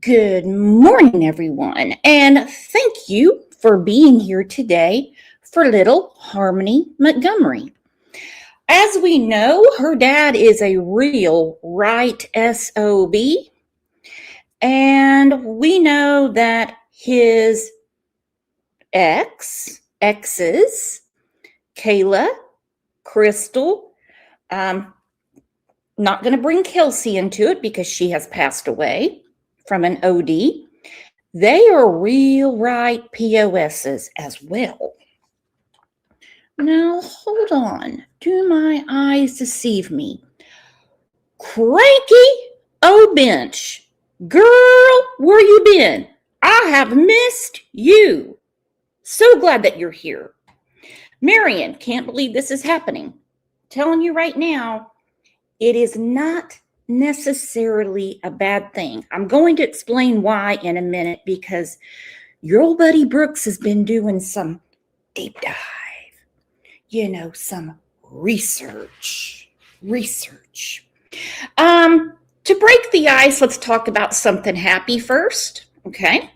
Good morning, everyone, and thank you for being here today for little Harmony Montgomery. As we know, her dad is a real right SOB, and we know that his exes, Kayla, Crystal, not going to bring Kelsey into it because she has passed away from an OD. They are real right POSs as well. Now, hold on. Do my eyes deceive me? Cranky O-Bench. Girl, where you been? I have missed you. So glad that you're here. Marion, can't believe this is happening. Telling you right now, it is not necessarily a bad thing. I'm going to explain why in a minute because your old buddy Brooks has been doing some deep dive, some research. To break the ice, let's talk about something happy first, okay?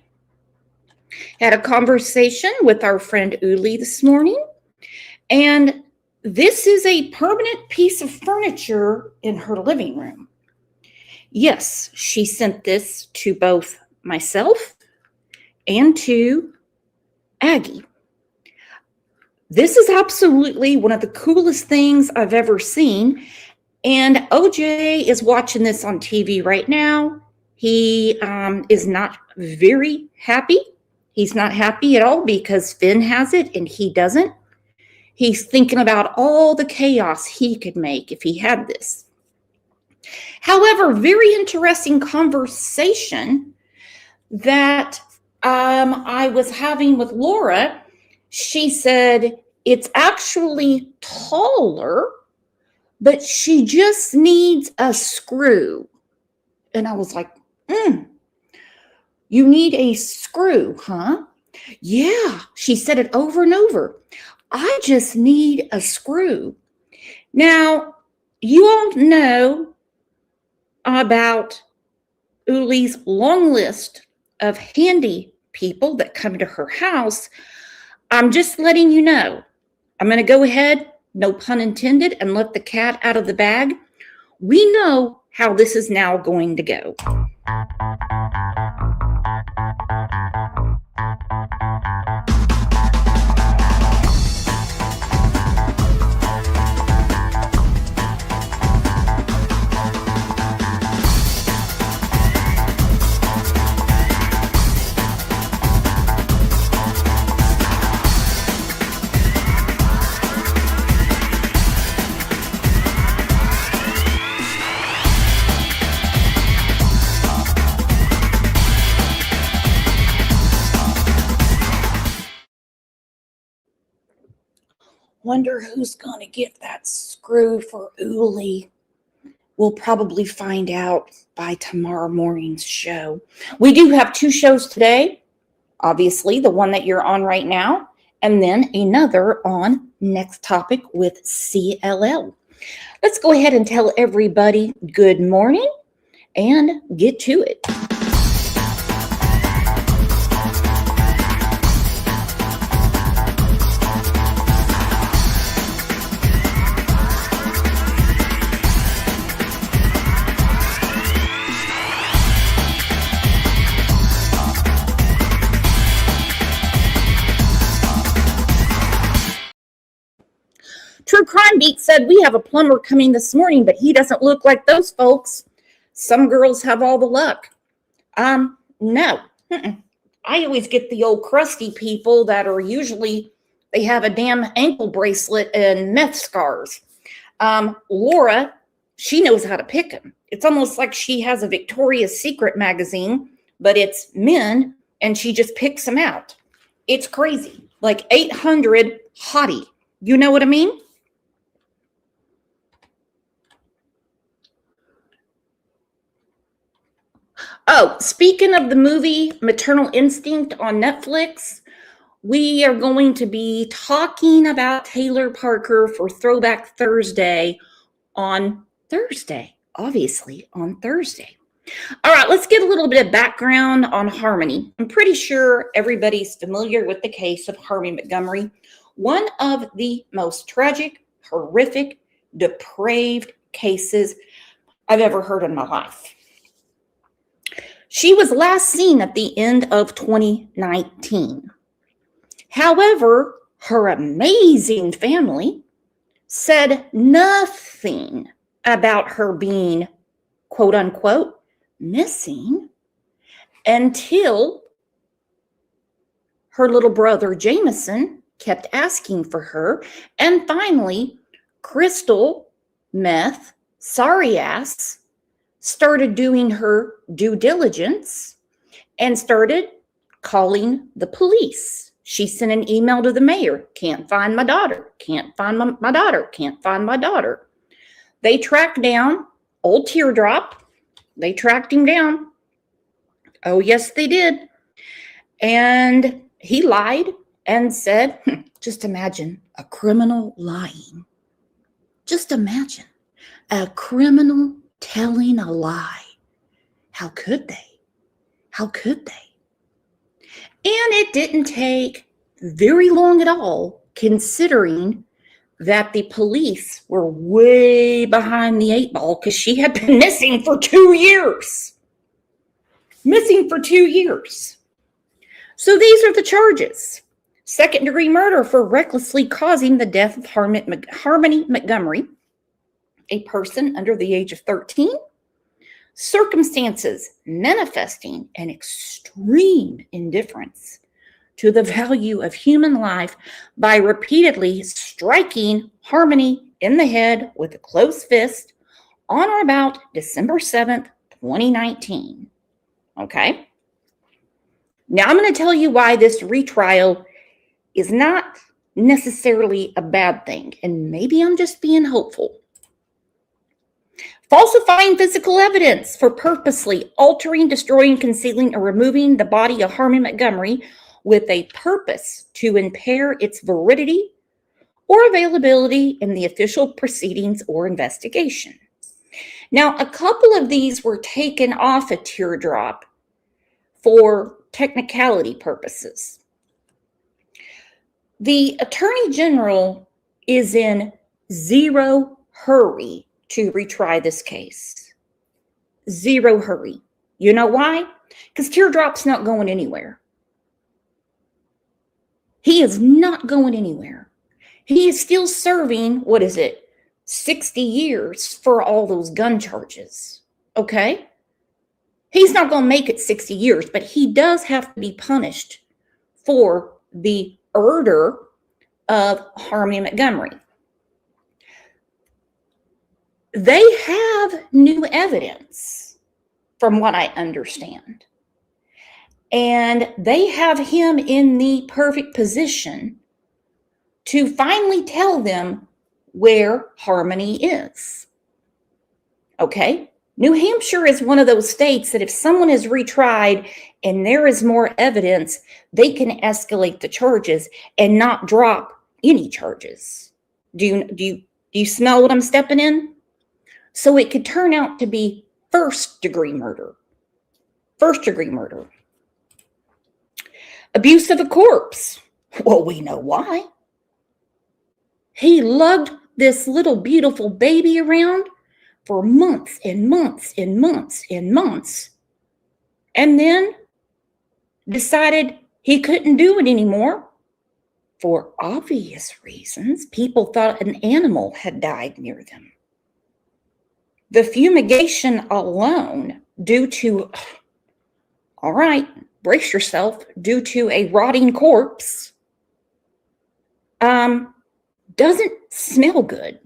Had a conversation with our friend Uli this morning, and this is a permanent piece of furniture in her living room. Yes, she sent this to both myself and to Aggie. This is absolutely one of the coolest things I've ever seen. And OJ is watching this on TV right now. He is not very happy. He's not happy at all because Finn has it and he doesn't. He's thinking about all the chaos he could make if he had this. However, very interesting conversation that I was having with Laura. She said it's actually taller, but she just needs a screw. And I was like, you need a screw, huh? Yeah, she said it over and over. I just need a screw. Now, you all know about Uli's long list of handy people that come to her house. I'm just letting you know. I'm going to go ahead, no pun intended, and let the cat out of the bag. We know how this is now going to go. Wonder who's going to get that screw for Uli. We'll probably find out by tomorrow morning's show. We do have 2 shows today. Obviously, the one that you're on right now, and then another on Next Topic with CLL. Let's go ahead and tell everybody good morning and get to it. True Crime Beat said we have a plumber coming this morning, but he doesn't look like those folks. Some girls have all the luck. No. I always get the old crusty people that are usually, they have a damn ankle bracelet and meth scars. Laura, she knows how to pick them. It's almost like she has a Victoria's Secret magazine, but it's men, and she just picks them out. It's crazy. Like 800 hottie. You know what I mean? Oh, speaking of the movie Maternal Instinct on Netflix, we are going to be talking about Taylor Parker for Throwback Thursday on Thursday, obviously on Thursday. All right, let's get a little bit of background on Harmony. I'm pretty sure everybody's familiar with the case of Harmony Montgomery, one of the most tragic, horrific, depraved cases I've ever heard in my life. She was last seen at the end of 2019. However, her amazing family said nothing about her being, quote unquote, missing until her little brother Jameson kept asking for her. And finally, Crystal Meth, sorry ass, started doing her due diligence and started calling the police. She sent an email to the mayor. Can't find my daughter. Can't find my daughter. Can't find my daughter. They tracked down old Teardrop. They tracked him down. Oh, yes, they did. And he lied and said, just imagine a criminal lying. Just imagine a criminal telling a lie. How could they? How could they? And it didn't take very long at all, considering that the police were way behind the 8 ball because she had been missing for 2 years. Missing for 2 years. So these are the charges. Second-degree murder for recklessly causing the death of Harmony Montgomery, a person under the age of 13. Circumstances manifesting an extreme indifference to the value of human life by repeatedly striking Harmony in the head with a closed fist on or about December 7th, 2019. Okay? Now I'm going to tell you why this retrial is not necessarily a bad thing, and maybe I'm just being hopeful. Falsifying physical evidence for purposely altering, destroying, concealing, or removing the body of Harmony Montgomery with a purpose to impair its validity or availability in the official proceedings or investigation. Now, a couple of these were taken off a Teardrop for technicality purposes. The Attorney General is in zero hurry to retry this case. Zero hurry. You know why? Because Teardrop's not going anywhere. He is not going anywhere. He is still serving, 60 years for all those gun charges. Okay? He's not going to make it 60 years, but he does have to be punished for the Urder of Harmony Montgomery. They have new evidence, from what I understand. And they have him in the perfect position to finally tell them where Harmony is. Okay? New Hampshire is one of those states that if someone is retried and there is more evidence, they can escalate the charges and not drop any charges. Do you smell what I'm stepping in? So it could turn out to be first-degree murder. First-degree murder. Abuse of a corpse. Well, we know why. He lugged this little beautiful baby around for months and months and months and months, and then decided he couldn't do it anymore for obvious reasons. People thought an animal had died near them. The fumigation alone, due to, all right, brace yourself, due to a rotting corpse, doesn't smell good.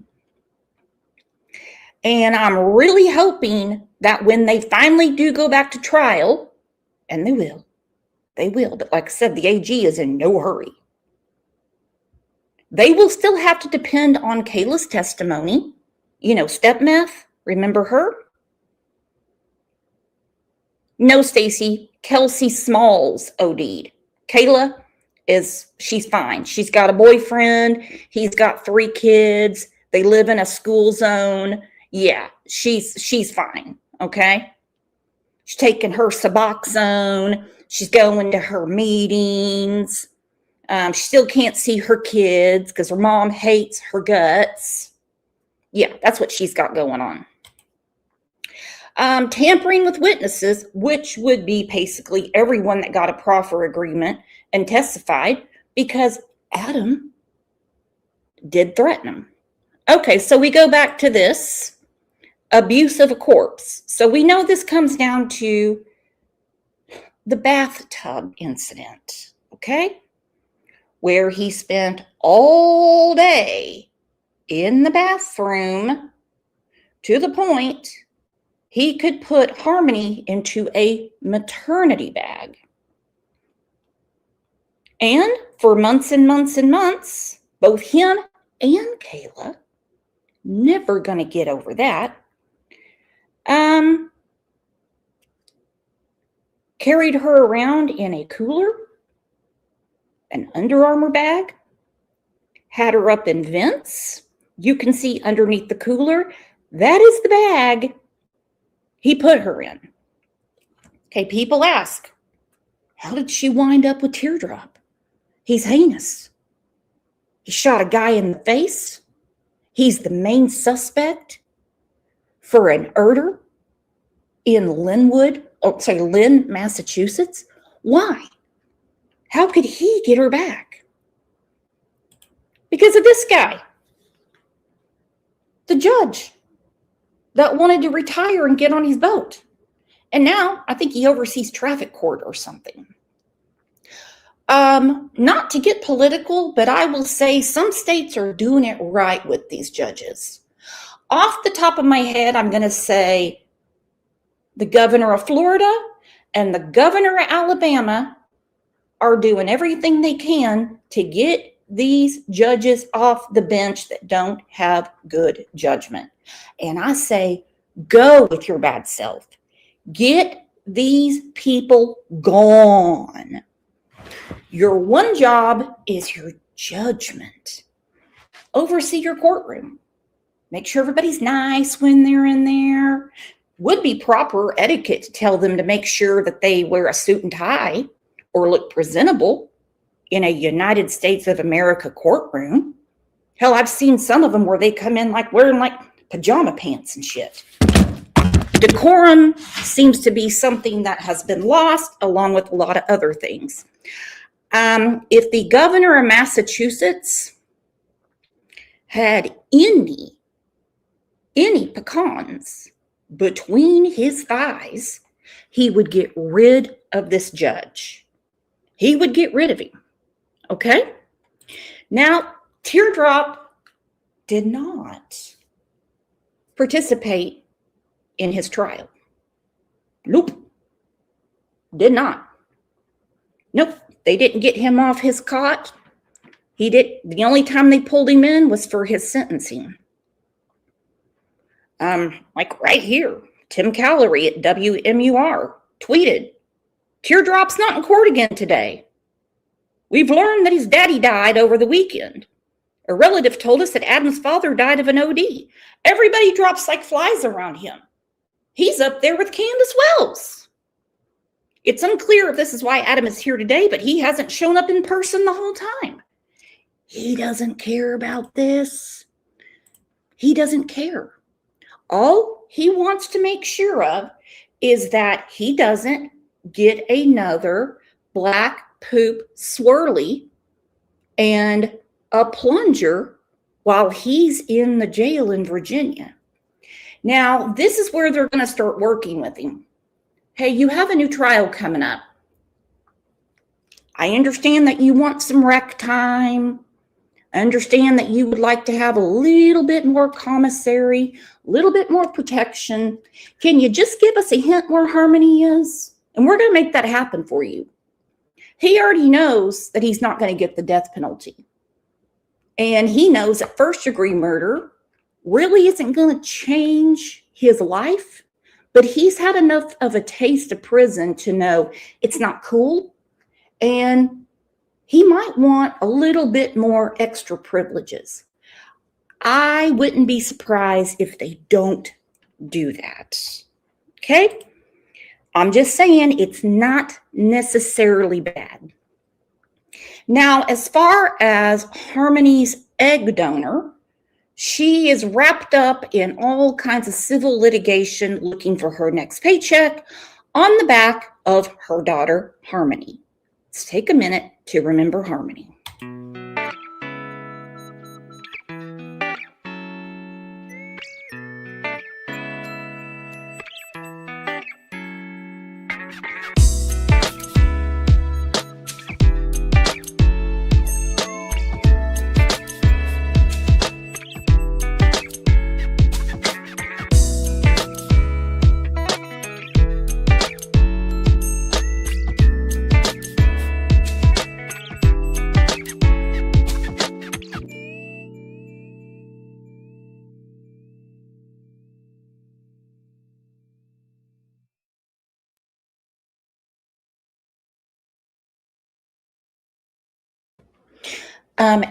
And I'm really hoping that when they finally do go back to trial, and they will, but like I said, the AG is in no hurry. They will still have to depend on Kayla's testimony. You know, step-meth, remember her? No, Stacy, Kelsey Smalls OD'd. Kayla she's fine. She's got a boyfriend. He's got 3 kids. They live in a school zone. Yeah, she's fine, okay? She's taking her Suboxone. She's going to her meetings. She still can't see her kids because her mom hates her guts. Yeah, that's what she's got going on. Tampering with witnesses, which would be basically everyone that got a proffer agreement and testified, because Adam did threaten him. Okay, so we go back to this abuse of a corpse. So we know this comes down to the bathtub incident, okay? Where he spent all day in the bathroom to the point he could put Harmony into a maternity bag. And for months and months and months, both him and Kayla, never going to get over that, carried her around in a cooler, an Under Armour bag, had her up in vents. You can see underneath the cooler, that is the bag he put her in. Okay, people ask, how did she wind up with Teardrop? He's heinous. He shot a guy in the face. He's the main suspect for an Urder in Lynn, Massachusetts. Why? How could he get her back? Because of this guy, the judge that wanted to retire and get on his boat. And now I think he oversees traffic court or something. Not to get political, but I will say some states are doing it right with these judges. Off the top of my head, I'm going to say the governor of Florida and the governor of Alabama are doing everything they can to get these judges off the bench that don't have good judgment. And I say, go with your bad self. Get these people gone. Your one job is your judgment. Oversee your courtroom. Make sure everybody's nice when they're in there. Would be proper etiquette to tell them to make sure that they wear a suit and tie or look presentable in a United States of America courtroom. Hell, I've seen some of them where they come in like wearing like pajama pants and shit. Decorum seems to be something that has been lost along with a lot of other things. If the governor of Massachusetts had any pecans between his thighs, he would get rid of this judge. He would get rid of him. Okay? Now, Teardrop did not participate in his trial. Nope. Did not. Nope. They didn't get him off his cot. The only time they pulled him in was for his sentencing. Like right here, Tim Callery at WMUR tweeted, Teardrop's not in court again today. We've learned that his daddy died over the weekend. A relative told us that Adam's father died of an OD. Everybody drops like flies around him. He's up there with Candace Wells. It's unclear if this is why Adam is here today, but he hasn't shown up in person the whole time. He doesn't care about this. He doesn't care. All he wants to make sure of is that he doesn't get another black poop swirly and a plunger while he's in the jail in Virginia. Now, this is where they're going to start working with him. Hey, you have a new trial coming up. I understand that you want some rec time. I understand that you would like to have a little bit more commissary, a little bit more protection. Can you just give us a hint where Harmony is? And we're going to make that happen for you. He already knows that he's not going to get the death penalty. And he knows that first-degree murder really isn't going to change his life, but he's had enough of a taste of prison to know it's not cool, and he might want a little bit more extra privileges. I wouldn't be surprised if they don't do that. Okay? I'm just saying it's not necessarily bad. Now, as far as Harmony's egg donor, she is wrapped up in all kinds of civil litigation looking for her next paycheck on the back of her daughter, Harmony. Let's take a minute to remember Harmony.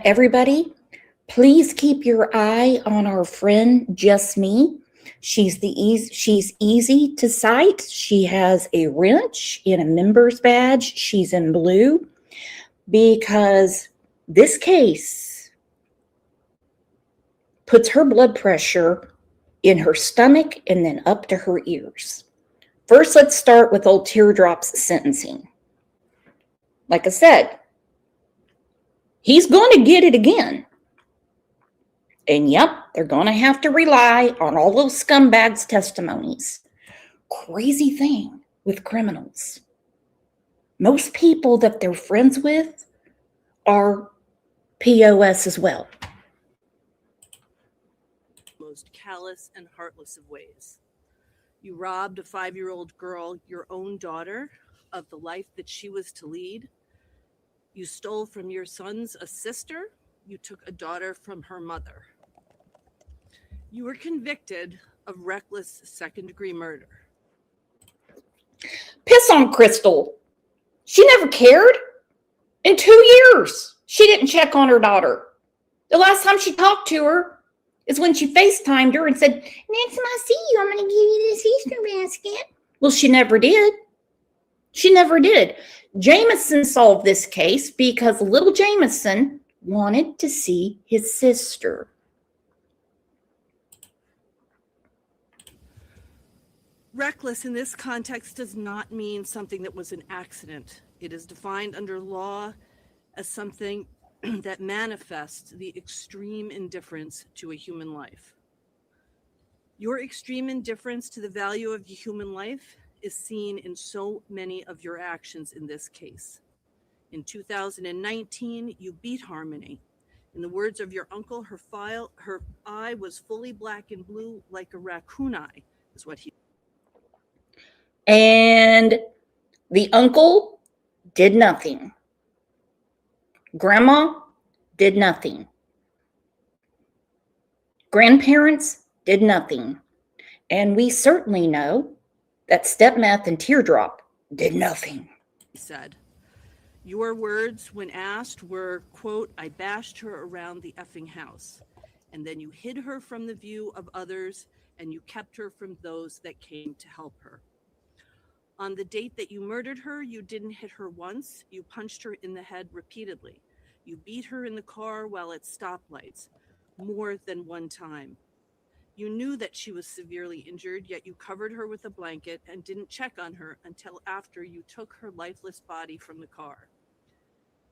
Everybody, please keep your eye on our friend, Just Me. She's easy to cite. She has a wrench in a member's badge. She's in blue because this case puts her blood pressure in her stomach and then up to her ears. First, let's start with old Teardrop's sentencing. Like I said, he's going to get it again. And yep, they're going to have to rely on all those scumbags' testimonies. Crazy thing with criminals. Most people that they're friends with are POS as well. Most callous and heartless of ways. You robbed a 5-year-old girl, your own daughter, of the life that she was to lead. You stole from your sons a sister. You took a daughter from her mother. You were convicted of reckless second-degree murder. Piss on Crystal. She never cared. In 2 years, she didn't check on her daughter. The last time she talked to her is when she FaceTimed her and said, next time I see you, I'm going to give you this Easter basket. Well, she never did. She never did. Jameson solved this case because little Jameson wanted to see his sister. Reckless in this context does not mean something that was an accident. It is defined under law as something that manifests the extreme indifference to a human life. Your extreme indifference to the value of the human life is seen in so many of your actions in this case. In 2019, you beat Harmony. In the words of your uncle, her eye was fully black and blue like a raccoon eye, is what he. And the uncle did nothing. Grandma did nothing. Grandparents did nothing. And we certainly know that Stepmeth and Teardrop did nothing. He said, your words when asked were, quote, I bashed her around the effing house. And then you hid her from the view of others and you kept her from those that came to help her. On the date that you murdered her, you didn't hit her once. You punched her in the head repeatedly. You beat her in the car while at stoplights, more than one time. You knew that she was severely injured, yet you covered her with a blanket and didn't check on her until after you took her lifeless body from the car.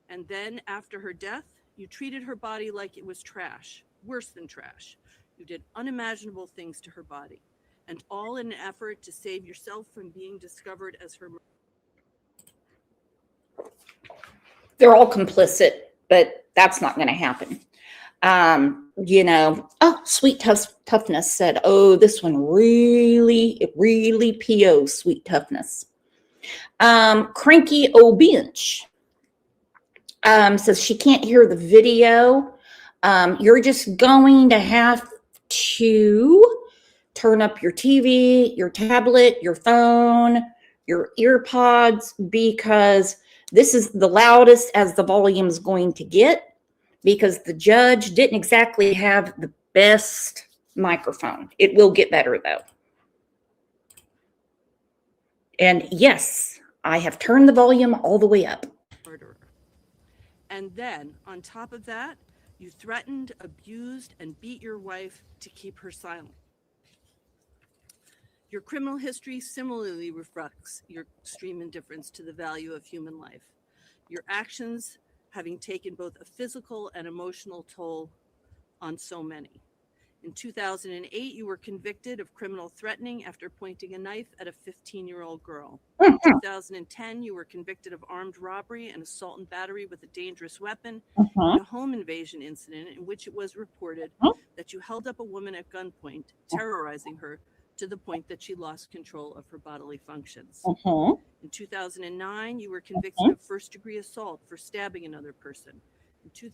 And then, after her death, you treated her body like it was trash, worse than trash. You did unimaginable things to her body, and all in an effort to save yourself from being discovered as her murderer. They're all complicit, but that's not going to happen. Sweet Toughness said, oh, this one really POs Sweet Toughness. Cranky O Bench says she can't hear the video. You're just going to have to turn up your TV, your tablet, your phone, your earpods, because this is the loudest as the volume is going to get, because the judge didn't exactly have the best microphone. It will get better, though. And yes, I have turned the volume all the way up. Murderer. And then, on top of that, you threatened, abused, and beat your wife to keep her silent. Your criminal history similarly reflects your extreme indifference to the value of human life. Your actions having taken both a physical and emotional toll on so many. In 2008, you were convicted of criminal threatening after pointing a knife at a 15-year-old girl. In 2010, you were convicted of armed robbery and assault and battery with a dangerous weapon in a home invasion incident in which it was reported that you held up a woman at gunpoint, terrorizing her to the point that she lost control of her bodily functions. In 2009, you were convicted of first-degree assault for stabbing another person. In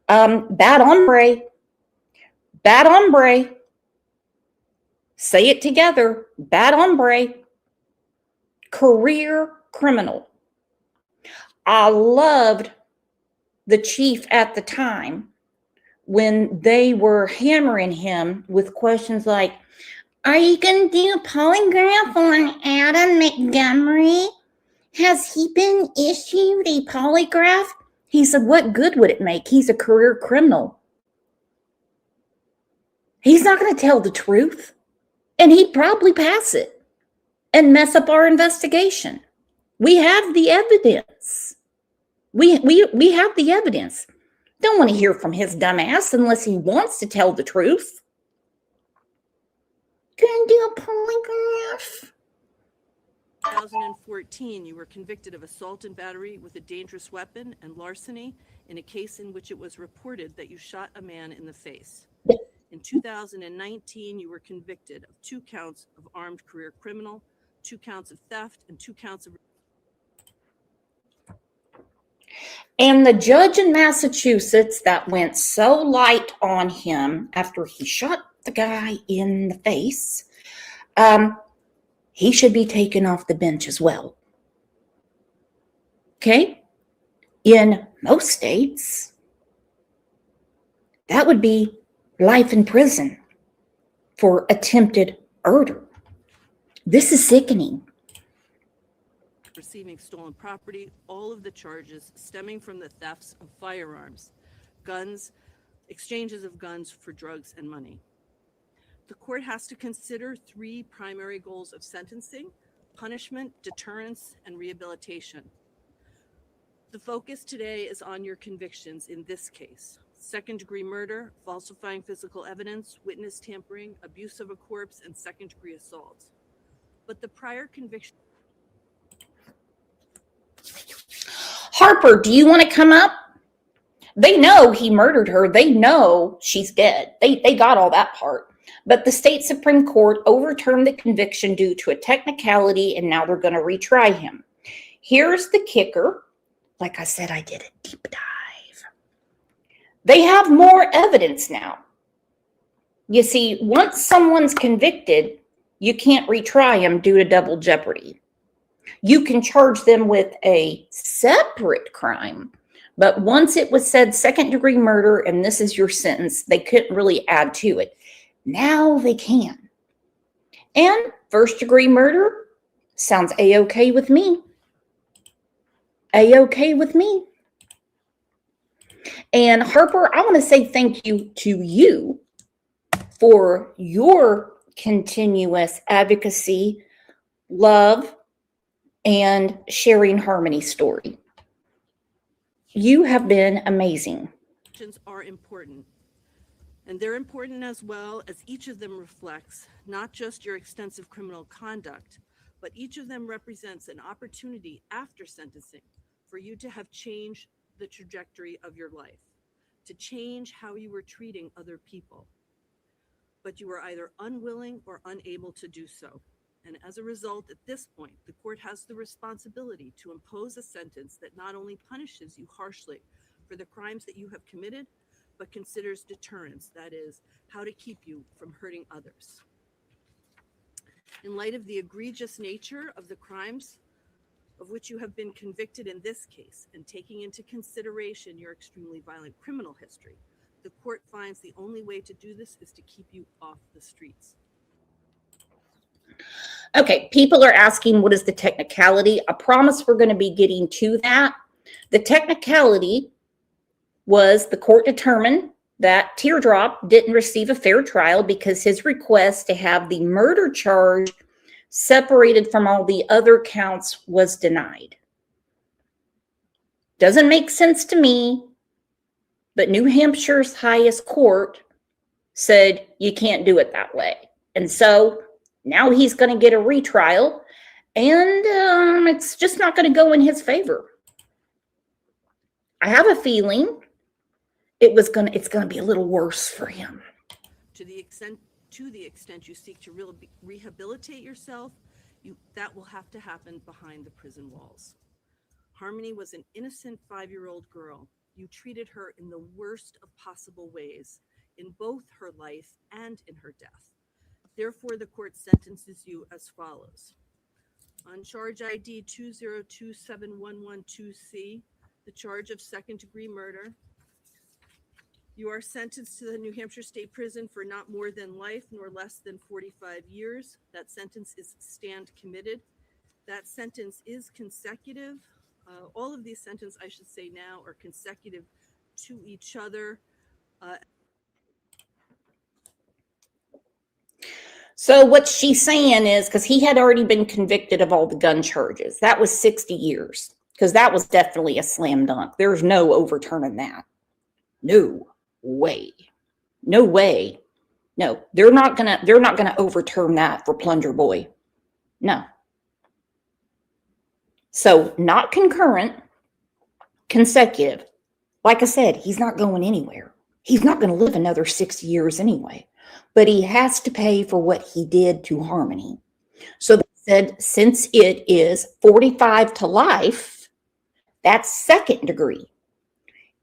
Bad hombre. Bad hombre. Say it together. Bad hombre. Career criminal. I loved the chief at the time when they were hammering him with questions like, are you going to do a polygraph on Adam Montgomery? Has he been issued a polygraph? He said, what good would it make? He's a career criminal. He's not going to tell the truth. And he'd probably pass it and mess up our investigation. We have the evidence. We have the evidence. Don't want to hear from his dumb ass unless he wants to tell the truth. Gonna do a polygraph. 2014, you were convicted of assault and battery with a dangerous weapon and larceny in a case in which it was reported that you shot a man in the face. In 2019, you were convicted of 2 counts of armed career criminal, 2 counts of theft, and 2 counts of... And the judge in Massachusetts that went so light on him after he shot the guy in the face, he should be taken off the bench as well. Okay? In most states, that would be life in prison for attempted murder. This is sickening. Receiving stolen property, all of the charges stemming from the thefts of firearms, guns, exchanges of guns for drugs and money. The court has to consider 3 primary goals of sentencing: punishment, deterrence, and rehabilitation. The focus today is on your convictions in this case: second-degree murder, falsifying physical evidence, witness tampering, abuse of a corpse, and second-degree assault. But the prior conviction... Harper, do you want to come up? They know he murdered her. They know she's dead. They got all that part. But the state Supreme Court overturned the conviction due to a technicality, and now they're going to retry him. Here's the kicker. Like I said, I did a deep dive. They have more evidence now. You see, once someone's convicted, you can't retry him due to double jeopardy. You can charge them with a separate crime, but once it was said second-degree murder and this is your sentence, they couldn't really add to it. Now they can. And first-degree murder sounds A-okay with me. A-okay with me. And Harper, I want to say thank you to you for your continuous advocacy, love, and sharing Harmony's story. You have been amazing. Are important. And they're important as well as each of them reflects not just your extensive criminal conduct, but each of them represents an opportunity after sentencing for you to have changed the trajectory of your life, to change how you were treating other people. But you were either unwilling or unable to do so. And as a result, at this point, the court has the responsibility to impose a sentence that not only punishes you harshly for the crimes that you have committed, but considers deterrence, that is, how to keep you from hurting others. In light of the egregious nature of the crimes of which you have been convicted in this case, and taking into consideration your extremely violent criminal history, the court finds the only way to do this is to keep you off the streets. Okay, people are asking what is the technicality. I promise we're going to be getting to that. The technicality was the court determined that Teardrop didn't receive a fair trial because his request to have the murder charge separated from all the other counts was denied. Doesn't make sense to me, but New Hampshire's highest court said you can't do it that way. And so now he's going to get a retrial, and it's just not going to go in his favor. I have a feeling it's going to be a little worse for him. To the extent you seek to rehabilitate yourself, that will have to happen behind the prison walls. Harmony was an innocent 5-year-old girl. You treated her in the worst of possible ways in both her life and in her death. Therefore, the court sentences you as follows. On charge ID 2027112C, the charge of second-degree murder, you are sentenced to the New Hampshire State Prison for not more than life nor less than 45 years. That sentence is stand committed. That sentence is consecutive. All of these sentences, I should say now, are consecutive to each other. So what she's saying is, because he had already been convicted of all the gun charges, that was 60 years, because that was definitely a slam dunk. There's no overturning that. No way. No way. No, they're not gonna overturn that for Plunger Boy. No. So not concurrent, consecutive. Like I said, he's not going anywhere. He's not going to live another 6 years anyway. But he has to pay for what he did to Harmony. So they said, since it is 45 to life, that's second degree.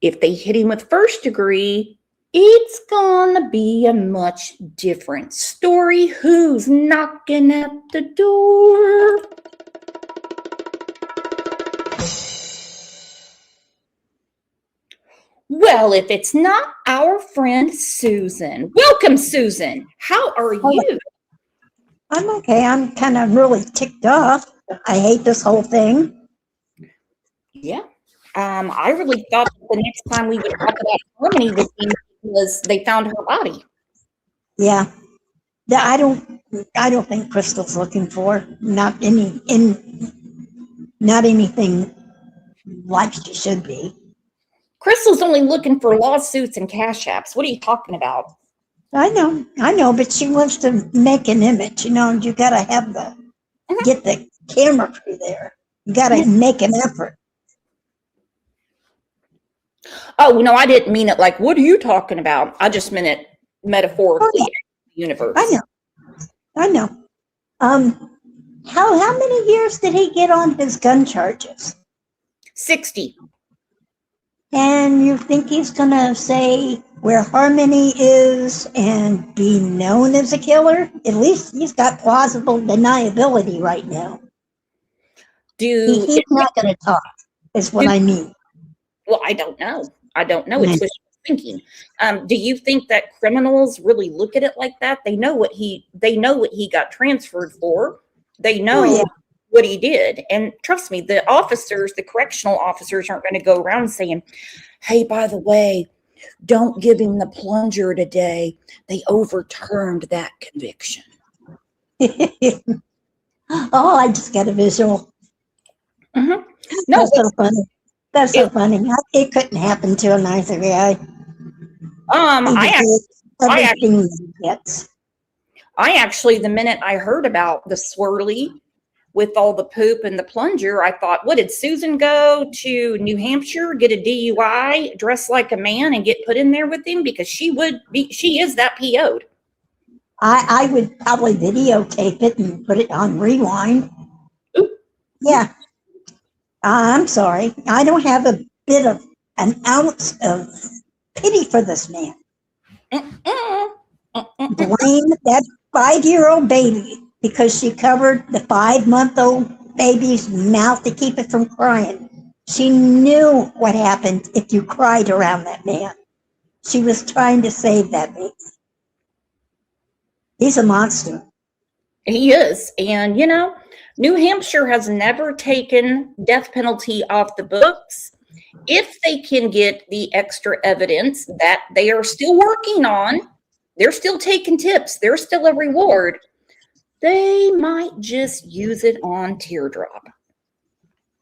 If they hit him with first degree, it's gonna be a much different story. Who's knocking at the door? Well, if it's not our friend Susan. Welcome, Susan. How are you? I'm okay. I'm kind of really ticked off. I hate this whole thing. Yeah. I really thought the next time we would talk about Harmony would be because they found her body. Yeah. I don't think Crystal's looking for not anything like she should be. Crystal's only looking for lawsuits and cash apps. What are you talking about? I know, but she wants to make an image, and you gotta have get the camera crew there. You gotta make an effort. Oh, no, I didn't mean it like, what are you talking about? I just meant it metaphorically, in the universe. I know. How many years did he get on his gun charges? 60. And you think he's gonna say where Harmony is and be known as a killer? At least he's got plausible deniability right now. He's not gonna talk, is what I mean. Well, I don't know. It's what she's thinking. Do you think that criminals really look at it like that? They know what he got transferred for. They know what he did. And trust me, the correctional officers aren't going to go around saying, hey, by the way, don't give him the plunger today. They overturned that conviction. Oh, I just got a visual. Mm-hmm. No, that's so funny. That's so funny. It couldn't happen to a nicer guy. I actually, the minute I heard about the swirly with all the poop and the plunger, I thought, what did Susan go to New Hampshire, get a DUI, dress like a man, and get put in there with him? Because she is that PO'd. I would probably videotape it and put it on rewind. Ooh. Yeah. I'm sorry. I don't have an ounce of pity for this man. Blame that 5-year-old baby because she covered the 5-month-old baby's mouth to keep it from crying. She knew what happened if you cried around that man. She was trying to save that baby. He's a monster. He is. And, New Hampshire has never taken death penalty off the books. If they can get the extra evidence that they are still working on, they're still taking tips, there's still a reward, they might just use it on Teardrop.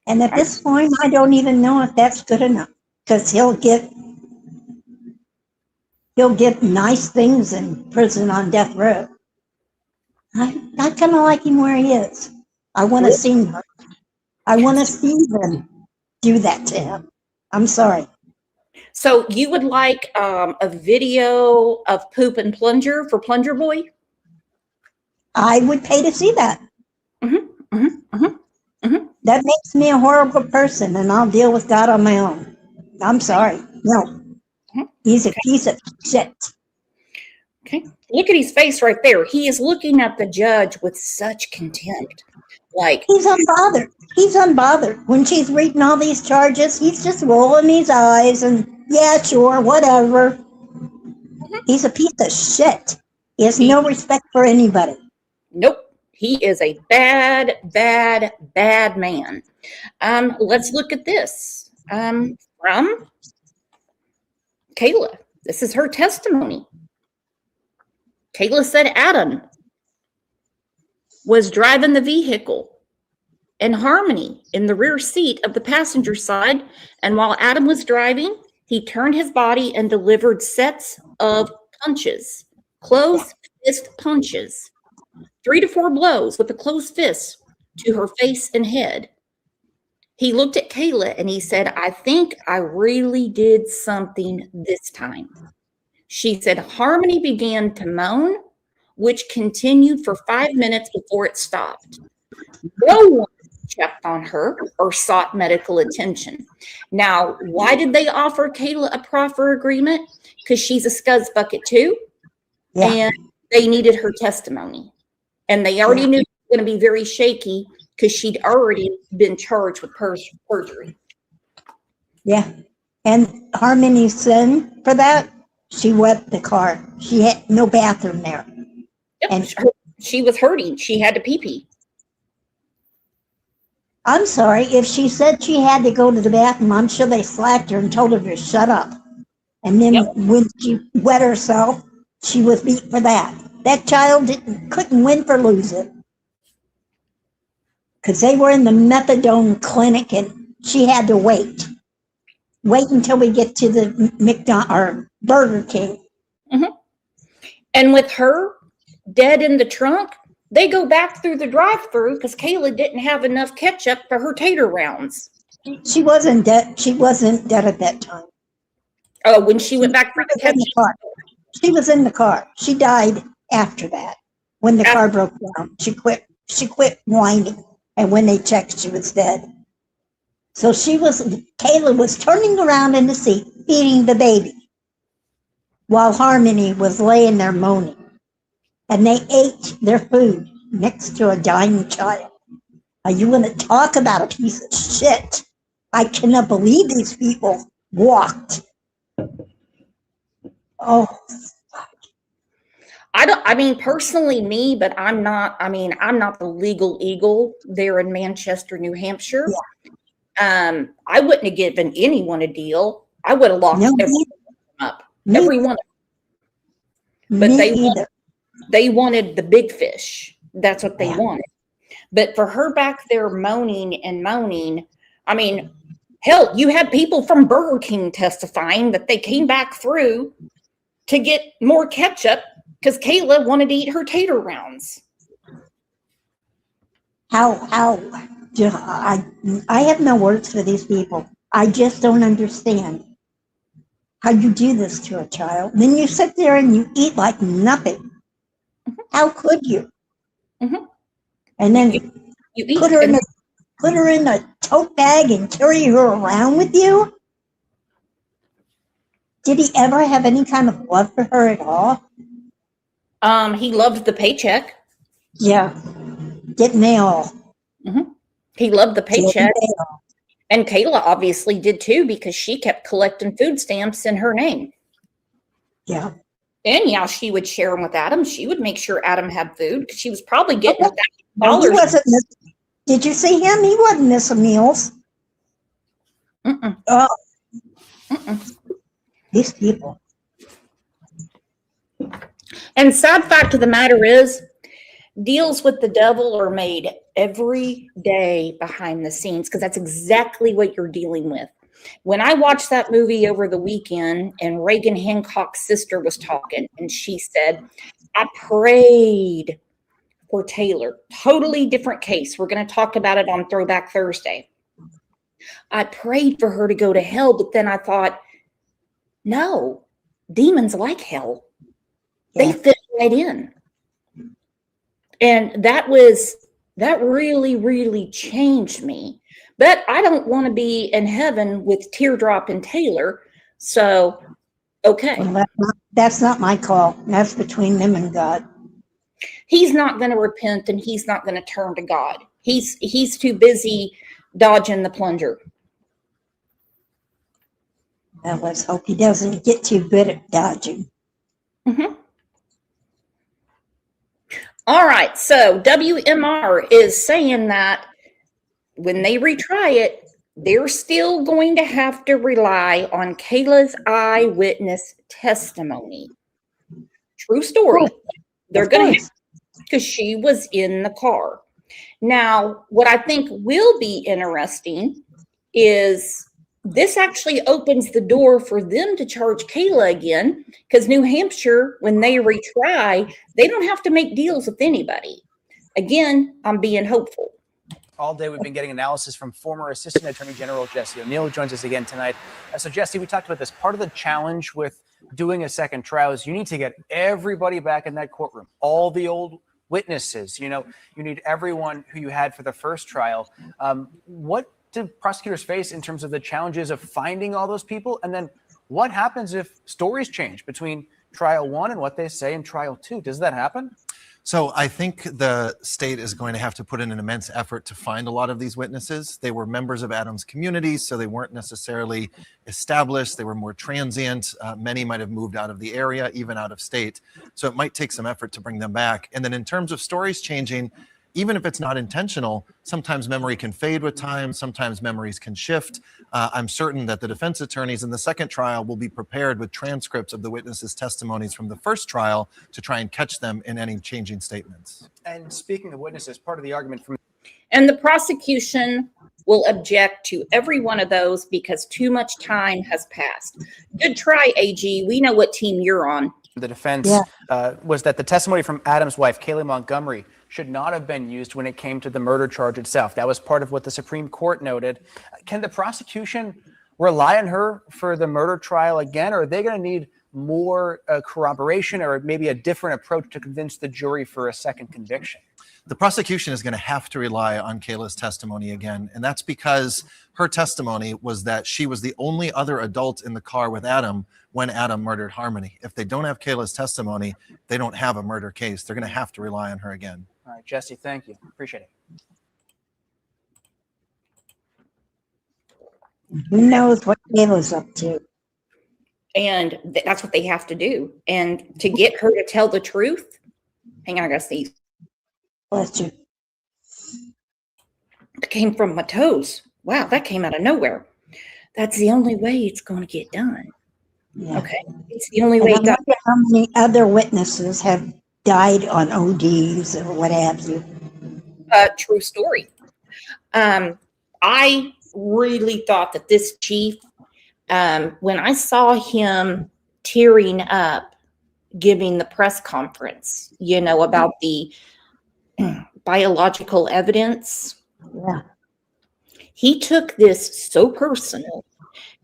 And at this point, I don't even know if that's good enough, because he'll get nice things in prison on death row. I kind of like him where he is. I want to see him. I want to see them do that to him. I'm sorry. So you would like a video of poop and plunger for Plunger Boy? I would pay to see that. Mm-hmm, mm-hmm, mm-hmm, mm-hmm. That makes me a horrible person, and I'll deal with God on my own. I'm sorry. No. Mm-hmm. He's a piece of shit. Okay. Look at his face right there. He is looking at the judge with such contempt. Like, he's unbothered. He's unbothered. When she's reading all these charges, he's just rolling his eyes and, yeah, sure, whatever. Mm-hmm. He's a piece of shit. He has no respect for anybody. Nope. He is a bad, bad, bad man. Let's look at this from Kayla. This is her testimony. Kayla said Adam was driving the vehicle and Harmony in the rear seat of the passenger side. And while Adam was driving, he turned his body and delivered sets of punches, closed fist punches, 3 to 4 blows with a closed fist to her face and head. He looked at Kayla and he said, I think I really did something this time. She said Harmony began to moan, which continued for 5 minutes before it stopped. No one checked on her or sought medical attention. Now, why did they offer Kayla a proffer agreement? Because she's a scuzz bucket too, and they needed her testimony. And they already knew it was going to be very shaky because she'd already been charged with perjury. Yeah. And Harmony's sin for that, she wet the car. She had no bathroom there. Yep. And she was hurting. She had to pee-pee. I'm sorry, if she said she had to go to the bathroom, I'm sure they slapped her and told her to shut up. And then when she wet herself, she was beat for that. That child couldn't win for losing. Because they were in the methadone clinic and she had to wait. Wait until we get to the Burger King. Mm-hmm. And with her dead in the trunk, they go back through the drive-thru because Kayla didn't have enough ketchup for her tater rounds. She wasn't dead. She wasn't dead at that time. Oh, when she went back for the ketchup? She was in the car. She died after that. When the car broke down, she quit whining. And when they checked, she was dead. So Kayla was turning around in the seat, feeding the baby, while Harmony was laying there moaning. And they ate their food next to a dying child. You want to talk about a piece of shit? I cannot believe these people walked. Oh, personally me, but I'm not the legal eagle there in Manchester, New Hampshire. Yeah. I wouldn't have given anyone a deal. I would have locked everyone up. Everyone. But they wanted the big fish. That's what they wanted. But for her back there moaning and moaning, hell, you had people from Burger King testifying that they came back through to get more ketchup because Kayla wanted to eat her tater rounds. I have no words for these people. I just don't understand how you do this to a child. Then you sit there and you eat like nothing. Mm-hmm. How could you? Mm-hmm. And then you put her in a tote bag and carry her around with you? Did he ever have any kind of love for her at all? He loved the paycheck. Yeah. Didn't they all? Mm-hmm. He loved the paycheck. And Kayla obviously did too because she kept collecting food stamps in her name. Yeah. And yeah, she would share them with Adam. She would make sure Adam had food because she was probably getting Oh, he $1,000. wasn't did you see him? He wasn't missing meals. Mm-mm, Oh, mm-mm. these people. And sad fact of the matter is, deals with the devil are made every day behind the scenes because that's exactly what you're dealing with. When I watched that movie over the weekend and Reagan Hancock's sister was talking and she said, I prayed for Taylor. Totally different case. We're going to talk about it on Throwback Thursday. I prayed for her to go to hell, but then I thought, no, demons like hell. They Yeah. fit right in. And that really, really changed me. But I don't want to be in heaven with Teardrop and Taylor. So, okay. Well, that's not my call. That's between them and God. He's not going to repent and he's not going to turn to God. He's too busy dodging the plunger. Well, let's hope he doesn't get too good at dodging. Mm-hmm. All right. So WMR is saying that when they retry it, they're still going to have to rely on Kayla's eyewitness testimony. True story. They're going to, because she was in the car. Now, what I think will be interesting is this actually opens the door for them to charge Kayla again, because New Hampshire, when they retry, they don't have to make deals with anybody. Again, I'm being hopeful. All day we've been getting analysis from former Assistant Attorney General Jesse O'Neill, who joins us again tonight. So Jesse, we talked about this. Part of the challenge with doing a second trial is you need to get everybody back in that courtroom, all the old witnesses. You know, you need everyone who you had for the first trial. What do prosecutors face in terms of the challenges of finding all those people? And then what happens if stories change between trial one and what they say in trial two? Does that happen? So I think the state is going to have to put in an immense effort to find a lot of these witnesses. They were members of Adam's community, so they weren't necessarily established. They were more transient. Many might have moved out of the area, even out of state. So it might take some effort to bring them back. And then in terms of stories changing, even if it's not intentional, sometimes memory can fade with time. Sometimes memories can shift. I'm certain that the defense attorneys in the second trial will be prepared with transcripts of the witnesses' testimonies from the first trial to try and catch them in any changing statements. And speaking of witnesses, part of the argument from And the prosecution will object to every one of those because too much time has passed. Good try, AG. We know what team you're on. the defense was that the testimony from Adam's wife, Kaylee Montgomery, should not have been used when it came to the murder charge itself. That was part of what the Supreme Court noted. Can the prosecution rely on her for the murder trial again, or are they going to need more corroboration or maybe a different approach to convince the jury for a second conviction? The prosecution is going to have to rely on Kayla's testimony again, and that's because her testimony was that she was the only other adult in the car with Adam when Adam murdered Harmony. If they don't have Kayla's testimony, they don't have a murder case. They're going to have to rely on her again. All right, Jesse, thank you. Appreciate it. Who knows what Kayla's up to? And that's what they have to do. And to get her to tell the truth, hang on, I gotta sneeze. Bless you. It came from my toes. Wow, that came out of nowhere. That's the only way it's going to get done. Yeah. Okay, it's the only And way. I wonder how many other witnesses have died on ODs or what have you. True story. I really thought that this chief, when I saw him tearing up, giving the press conference, about the biological evidence. Yeah. He took this so personal.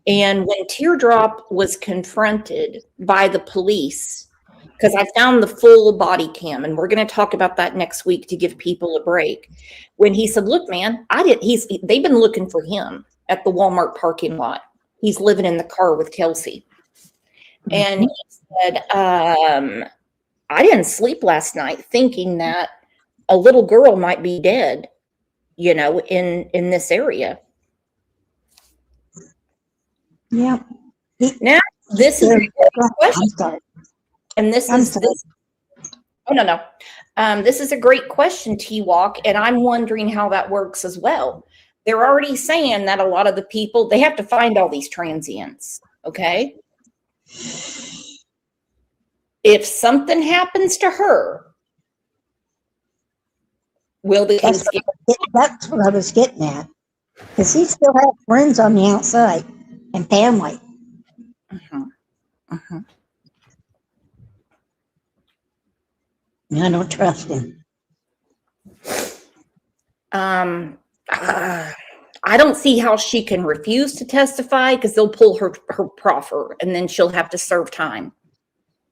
And when Teardrop was confronted by the police, because I found the full body cam, and we're going to talk about that next week to give people a break. When he said, "Look, man, they've been looking for him at the Walmart parking lot. He's living in the car with Kelsey." And he said, "I didn't sleep last night thinking that a little girl might be dead, in this area." Yeah. Now, this is a I'm question. sorry. And this I'm is sorry. this. Oh no. This is a great question, T-Walk, and I'm wondering how that works as well. They're already saying that a lot of the people, they have to find all these transients, okay? If something happens to her, will the That's kids get? That's what I was getting at. Because he still has friends on the outside and family. Mhm, mhm. And I don't trust him. I don't see how she can refuse to testify because they'll pull her proffer and then she'll have to serve time.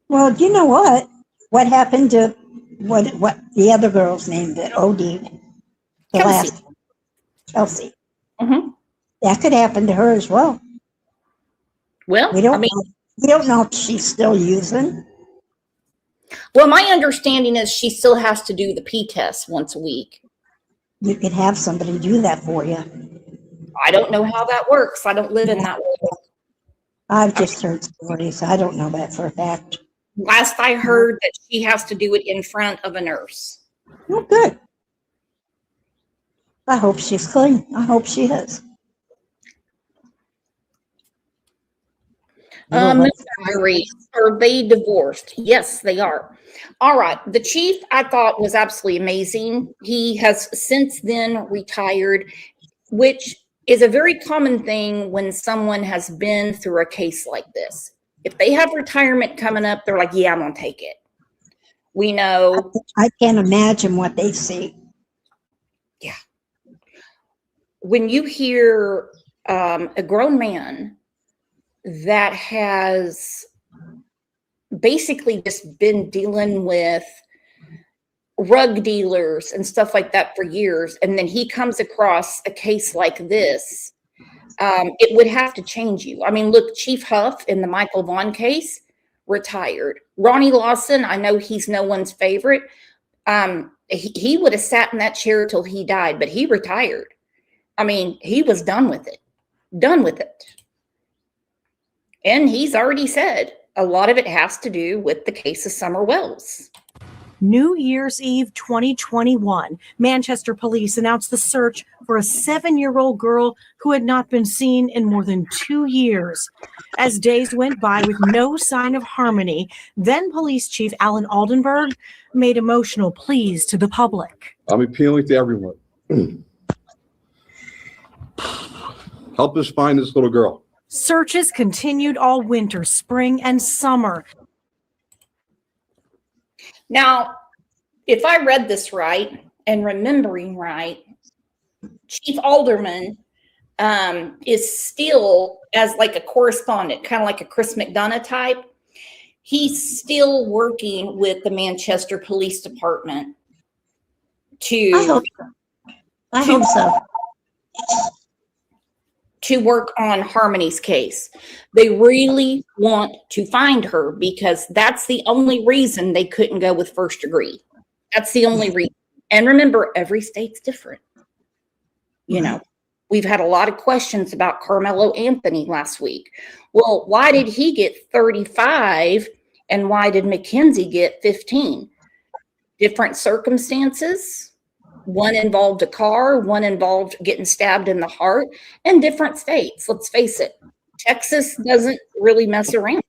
Well, you know what? What happened to what the other girl's name that OD'd? The Kelsey. last Chelsea. Mhm. That could happen to her as well. Well, We don't know if she's still using. well, my understanding is she still has to do the P test once a week. You could have somebody do that for you. I don't know how that works. I don't live in that world. I've just heard stories. I don't know that for a fact. Last I heard that she has to do it in front of a nurse. Oh, good. I hope she's clean. I hope she is. Missouri, are they divorced? Yes, they are. All right. The chief, I thought, was absolutely amazing. He has since then retired, which is a very common thing when someone has been through a case like this. If they have retirement coming up, they're like, yeah, I'm going to take it. We know. I can't imagine what they see. Yeah. When you hear a grown man that has basically just been dealing with rug dealers and stuff like that for years, and then he comes across a case like this, it would have to change you. I mean, look, Chief Huff in the Michael Vaughn case retired. Ronnie Lawson, I know he's no one's favorite. He would have sat in that chair till he died, but he retired. I mean, he was done with it. Done with it. And he's already said a lot of it has to do with the case of Summer Wells. New Year's Eve 2021, Manchester police announced the search for a 7-year-old girl who had not been seen in more than 2 years. As days went by with no sign of Harmony, then Police Chief Alan Aldenberg made emotional pleas to the public. I'm appealing to everyone. Help us find this little girl. Searches continued all winter, spring, and summer. Now, if I read this right and remembering right, Chief Alderman is still as like a correspondent, kind of like a Chris McDonough type. He's still working with the Manchester Police Department I hope so. To work on Harmony's case. They really want to find her because that's the only reason they couldn't go with first degree. That's the only reason. And remember, every state's different. You know, we've had a lot of questions about Carmelo Anthony last week. Well, why did he get 35 and why did Mackenzie get 15? Different circumstances. One involved a car, one involved getting stabbed in the heart, and different states. Let's face it, Texas doesn't really mess around.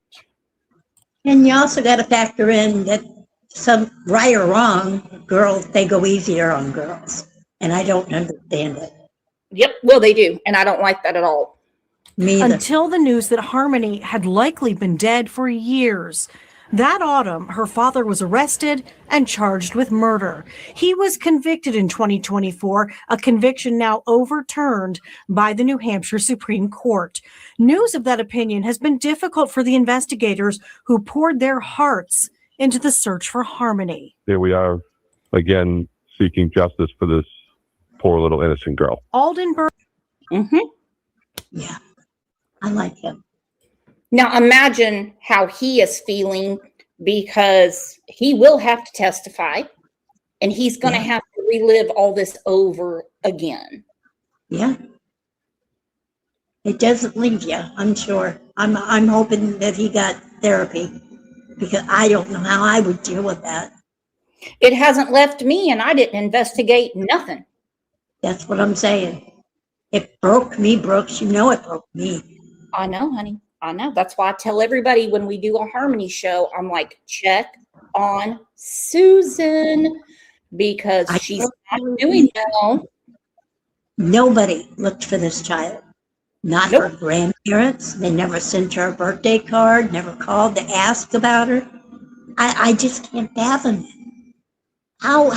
And you also got to factor in that some right or wrong, girls, they go easier on girls. And I don't understand it. Yep, well, they do, and I don't like that at all. Me either. Until the news that Harmony had likely been dead for years. That autumn, her father was arrested and charged with murder. He was convicted in 2024, a conviction now overturned by the New Hampshire Supreme Court. News of that opinion has been difficult for the investigators who poured their hearts into the search for Harmony. Here we are again seeking justice for this poor little innocent girl. Aldenberg. Yeah, I like him. Now imagine how he is feeling because he will have to testify and he's going to have to relive all this over again. Yeah. It doesn't leave you, I'm sure. I'm hoping that he got therapy. because I don't know how I would deal with that. It hasn't left me, and I didn't investigate nothing. That's what I'm saying. It broke me, Brooks. You know it broke me. I know, honey. I know. That's why I tell everybody when we do a Harmony show, I'm like, check on Susan because she's not doing well. Nobody looked for this child. Not Nope. her grandparents. They never sent her a birthday card, never called to ask about her. I just can't fathom it. How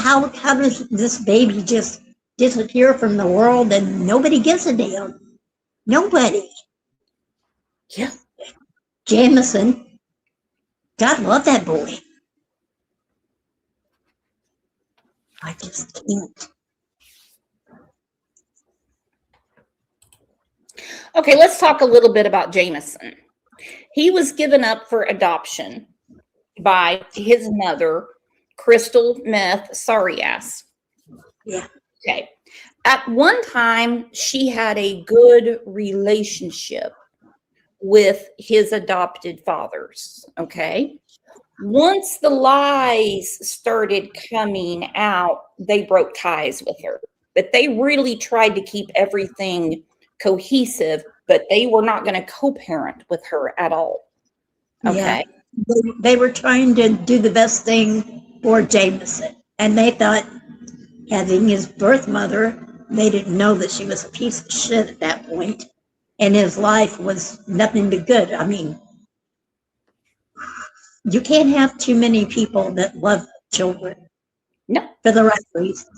does this baby just disappear from the world and nobody gives a damn? Nobody. Yeah. Jameson. God love that boy. I just can't. Okay, let's talk a little bit about Jameson. He was given up for adoption by his mother, Crystal Meth Sorry-ass. Yeah. Okay. At one time, she had a good relationship with his adopted fathers. Okay. Once the lies started coming out, they broke ties with her. But they really tried to keep everything cohesive, but they were not going to co-parent with her at all. Okay. Yeah. They were trying to do the best thing for Jameson. And they thought having his birth mother, they didn't know that she was a piece of shit at that point. And his life was nothing but good. I mean, you can't have too many people that love children. No. For the right reason.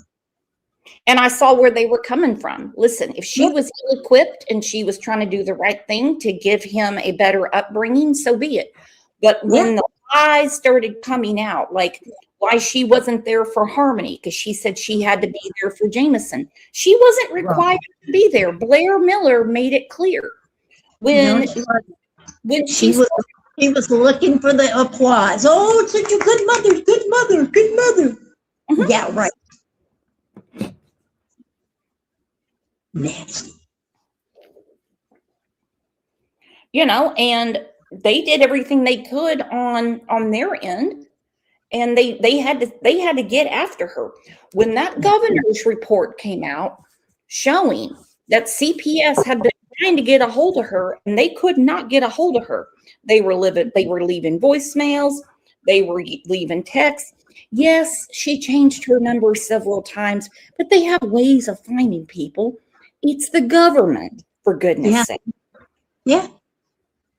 And I saw where they were coming from. Listen, if she was ill-equipped and she was trying to do the right thing to give him a better upbringing, so be it. But when the lies started coming out, like why she wasn't there for Harmony, because she said she had to be there for Jameson. She wasn't required to be there. Blair Miller made it clear. When she was looking for the applause. Oh, such a good mother, good mother, good mother. Mm-hmm. Yeah, right. Nasty. You know, and they did everything they could on their end, and they had to get after her. When that governor's report came out showing that CPS had been trying to get a hold of her and they could not get a hold of her. They were leaving voicemails, they were leaving texts. Yes, she changed her number several times, but they have ways of finding people. It's the government, for goodness sake. Yeah.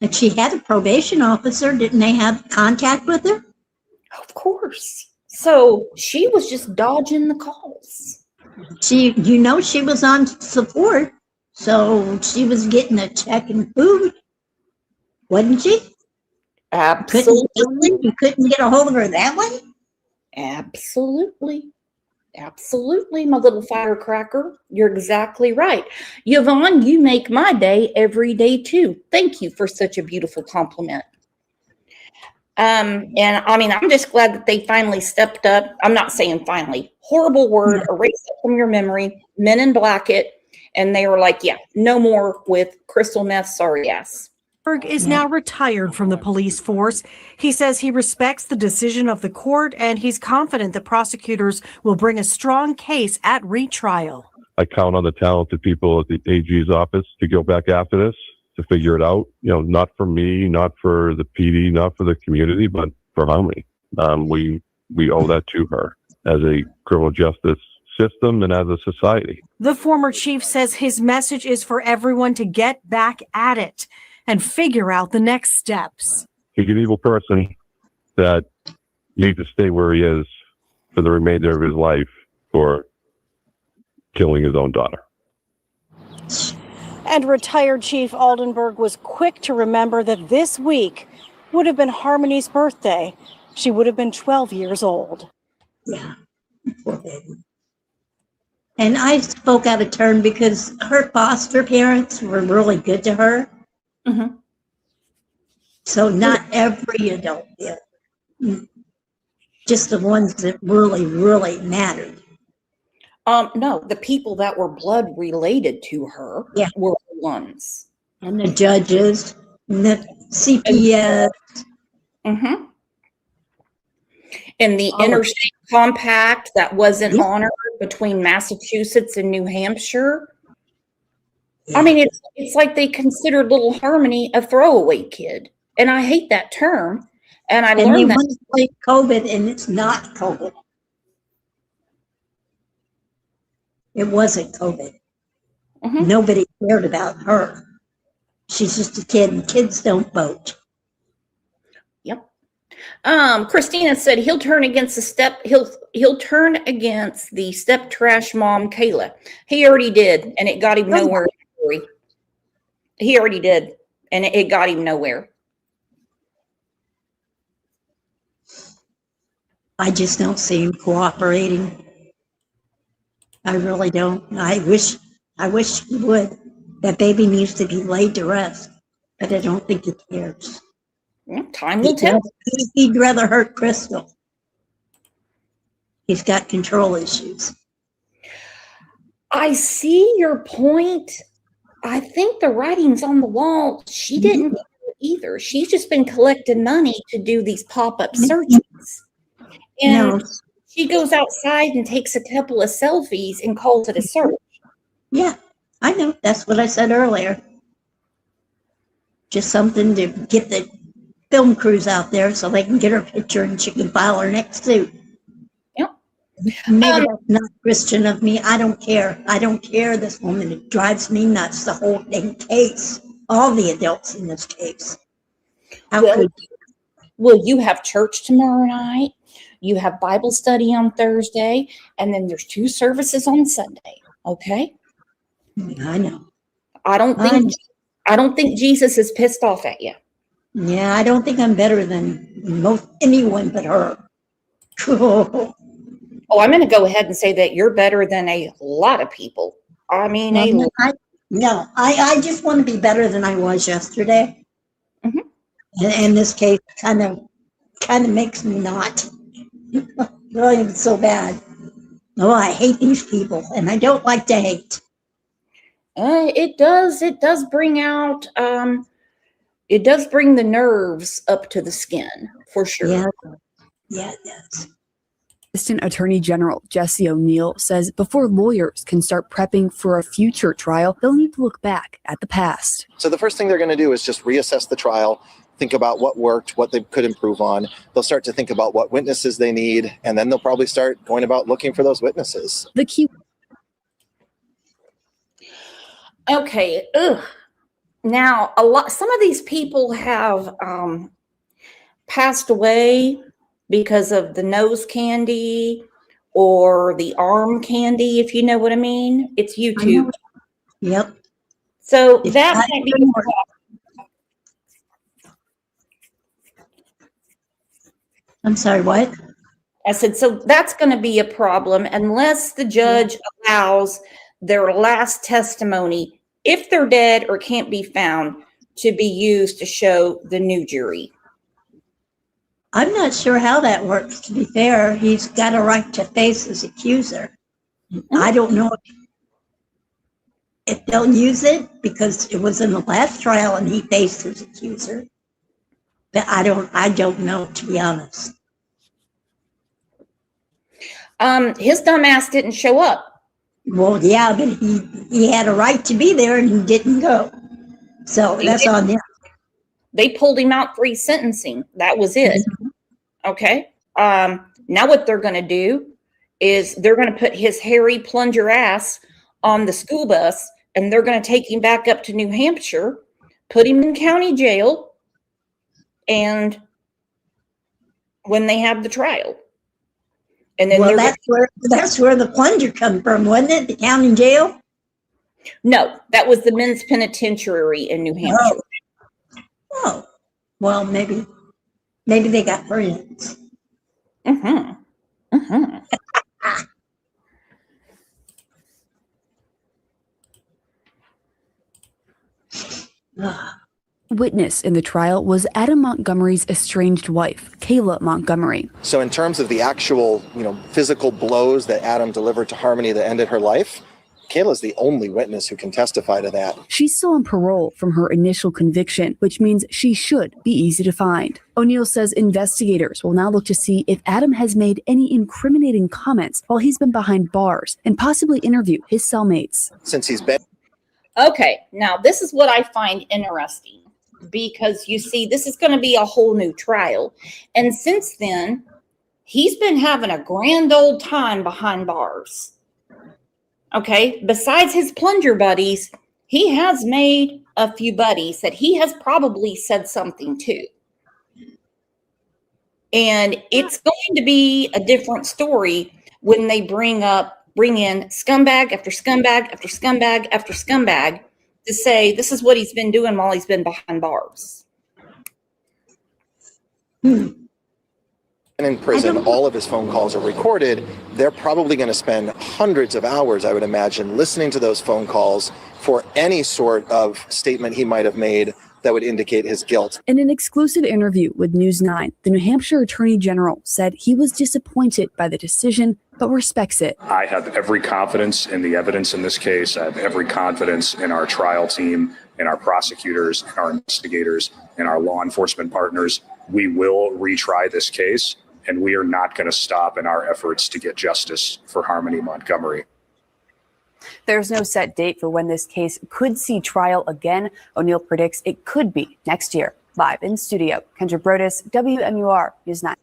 And she had a probation officer. Didn't they have contact with her? Of course. So she was just dodging the calls. She was on support, so she was getting a check and food, wasn't she? Absolutely. You couldn't get a hold of her that way? Absolutely. Absolutely, my little firecracker. You're exactly right. Yvonne, you make my day every day too. Thank you for such a beautiful compliment. And I mean, I'm just glad that they finally stepped up. I'm not saying finally. Horrible word, erase it from your memory. Men in Black it. And they were like, yeah, no more with Crystal Meth Sorry-ass. Berg is now retired from the police force. He says he respects the decision of the court and he's confident that prosecutors will bring a strong case at retrial. I count on the talented people at the AG's office to go back after this, to figure it out. You know, not for me, not for the PD, not for the community, but for Harmony. We owe that to her as a criminal justice system and as a society. The former chief says his message is for everyone to get back at it and figure out the next steps. He's an evil person that needs to stay where he is for the remainder of his life for killing his own daughter. And retired Chief Aldenberg was quick to remember that this week would have been Harmony's birthday. She would have been 12 years old. Yeah. And I spoke out of turn because her foster parents were really good to her. Mm-hmm. So not every adult did. Just the ones that really, really mattered. No, the people that were blood related to her were the ones. And the judges, and the CPS. Mm-hmm. And the Oh. interstate compact that wasn't Yeah. honored between Massachusetts and New Hampshire. Yeah. I mean, it's like they considered little Harmony a throwaway kid. And I hate that term. And I And they learned that. want to play COVID, and it's not COVID. It wasn't COVID. Mhm. Nobody cared about her. She's just a kid, and kids don't vote. Yep. Christina said he'll turn against he'll turn against the step trash mom, Kayla. He already did, and it got him Oh, yeah. nowhere. He already did, and it got him nowhere. I just don't see him cooperating. I really don't. I wish he would. That baby needs to be laid to rest, but I don't think he cares. Well, time will tell. He'd rather hurt Crystal. He's got control issues. I see your point. I think the writing's on the wall. She didn't do it either. She's just been collecting money to do these pop-up searches. And No. she goes outside and takes a couple of selfies and calls it a search. Yeah, I know. That's what I said earlier. Just something to get the film crews out there so they can get her picture and she can file her next suit. Yep. Maybe that's not Christian of me. I don't care. I don't care. This woman, it drives me nuts, the whole dang case. All the adults in this case. How Well, could Well, you have church tomorrow night. You have Bible study on Thursday, and then there's 2 services on Sunday. Okay. I know. I don't think Jesus is pissed off at you. Yeah, I don't think I'm better than most anyone but her. Oh, I'm going to go ahead and say that you're better than a lot of people. I mean, I just want to be better than I was yesterday. Mhm. And this case kind of makes me not. Really, it's so bad. Oh, I hate these people, and I don't like to hate. It does bring out, it does bring the nerves up to the skin, for sure. Yeah, it does. Assistant Attorney General Jesse O'Neill says before lawyers can start prepping for a future trial, they'll need to look back at the past. So the first thing they're going to do is just reassess the trial, think about what worked, what they could improve on. They'll start to think about what witnesses they need, and then they'll probably start going about looking for those witnesses. The key. Okay. Now, some of these people have passed away because of the nose candy or the arm candy, if you know what I mean. It's YouTube. Yep. So It's that not might be good a work. problem. I'm sorry, what? I said, so that's going to be a problem unless the judge allows their last testimony, if they're dead or can't be found, to be used to show the new jury. I'm not sure how that works, to be fair. He's got a right to face his accuser. I don't know if they'll use it because it was in the last trial and he faced his accuser. But I don't know, to be honest. His dumb ass didn't show up. Well, yeah, but he had a right to be there and he didn't go. So that's on him. They pulled him out for sentencing. That was it. Okay. Now what they're going to do is they're going to put his hairy plunger ass on the school bus and they're going to take him back up to New Hampshire, put him in county jail, and when they have the trial. And then Well, that's where the plunger come from, wasn't it? The county jail? No, that was the men's penitentiary in New Hampshire. Oh, well, maybe they got friends. Witness in the trial was Adam Montgomery's estranged wife, Kayla Montgomery. So in terms of the actual, physical blows that Adam delivered to Harmony that ended her life, Kayla's the only witness who can testify to that. She's still on parole from her initial conviction, which means she should be easy to find. O'Neill says investigators will now look to see if Adam has made any incriminating comments while he's been behind bars and possibly interview his cellmates. Since he's been Okay, now this is what I find interesting, because you see, this is going to be a whole new trial. And since then, he's been having a grand old time behind bars. Okay, besides his plunger buddies, he has made a few buddies that he has probably said something to. And it's going to be a different story when they bring in scumbag after scumbag after scumbag after scumbag to say this is what he's been doing while he's been behind bars. in prison, all of his phone calls are recorded. They're probably going to spend hundreds of hours, I would imagine, listening to those phone calls for any sort of statement he might have made that would indicate his guilt. In an exclusive interview with News 9, the New Hampshire Attorney General said he was disappointed by the decision, but respects it. I have every confidence in the evidence in this case. I have every confidence in our trial team, in our prosecutors, in our investigators, in our law enforcement partners. We will retry this case, and we are not going to stop in our efforts to get justice for Harmony Montgomery. There's no set date for when this case could see trial again. O'Neill predicts it could be next year. Live in studio, Kendra Brodus, WMUR News 9.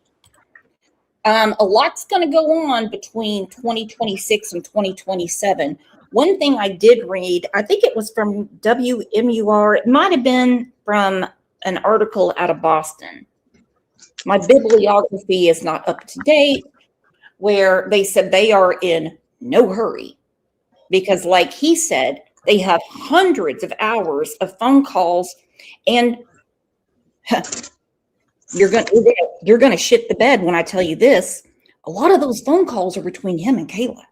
A lot's going to go on between 2026 and 2027. One thing I did read, I think it was from WMUR. It might have been from an article out of Boston. My bibliography is not up to date, where they said they are in no hurry. Because like he said, they have hundreds of hours of phone calls, and you're gonna shit the bed when I tell you this. A lot of those phone calls are between him and Kayla.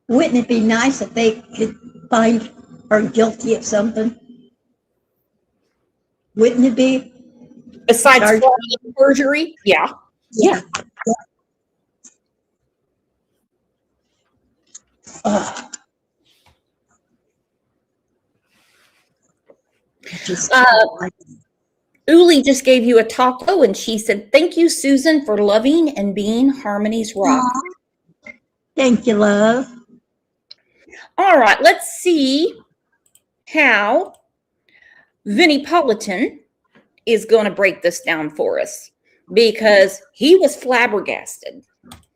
Wouldn't it be nice if they could find her guilty of something? Wouldn't it be? Besides fraud and perjury? Yeah. Yeah. Uli just gave you a taco, and she said, "Thank you, Susan, for loving and being Harmony's rock." Thank you, love. All right, let's see how Vinnie Politan is going to break this down for us, because he was flabbergasted.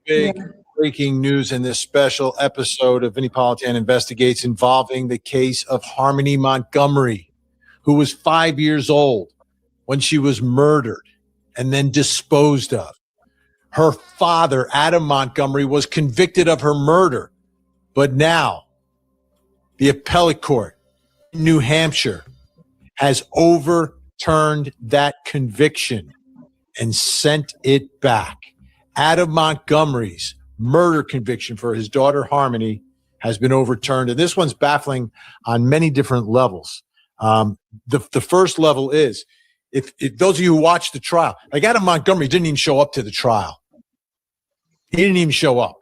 Big breaking news in this special episode of Vinnie Politan Investigates involving the case of Harmony Montgomery, who was 5 years old when she was murdered and then disposed of. Her father, Adam Montgomery, was convicted of her murder, but now the appellate court in New Hampshire has overturned that conviction and sent it back. Adam Montgomery's murder conviction for his daughter Harmony has been overturned, and this one's baffling on many different levels. The first level is, if those of you who watched the trial, like Adam Montgomery didn't even show up to the trial. He didn't even show up.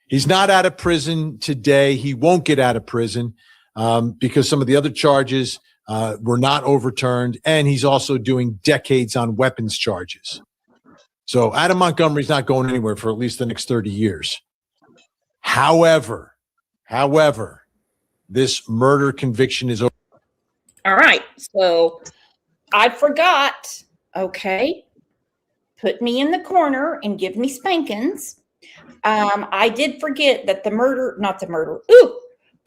He's not out of prison today. He won't get out of prison because some of the other charges were not overturned, and he's also doing decades on weapons charges. So Adam Montgomery's not going anywhere for at least the next 30 years. However, this murder conviction is over. All right, so I forgot, okay, put me in the corner and give me spankings. I did forget that the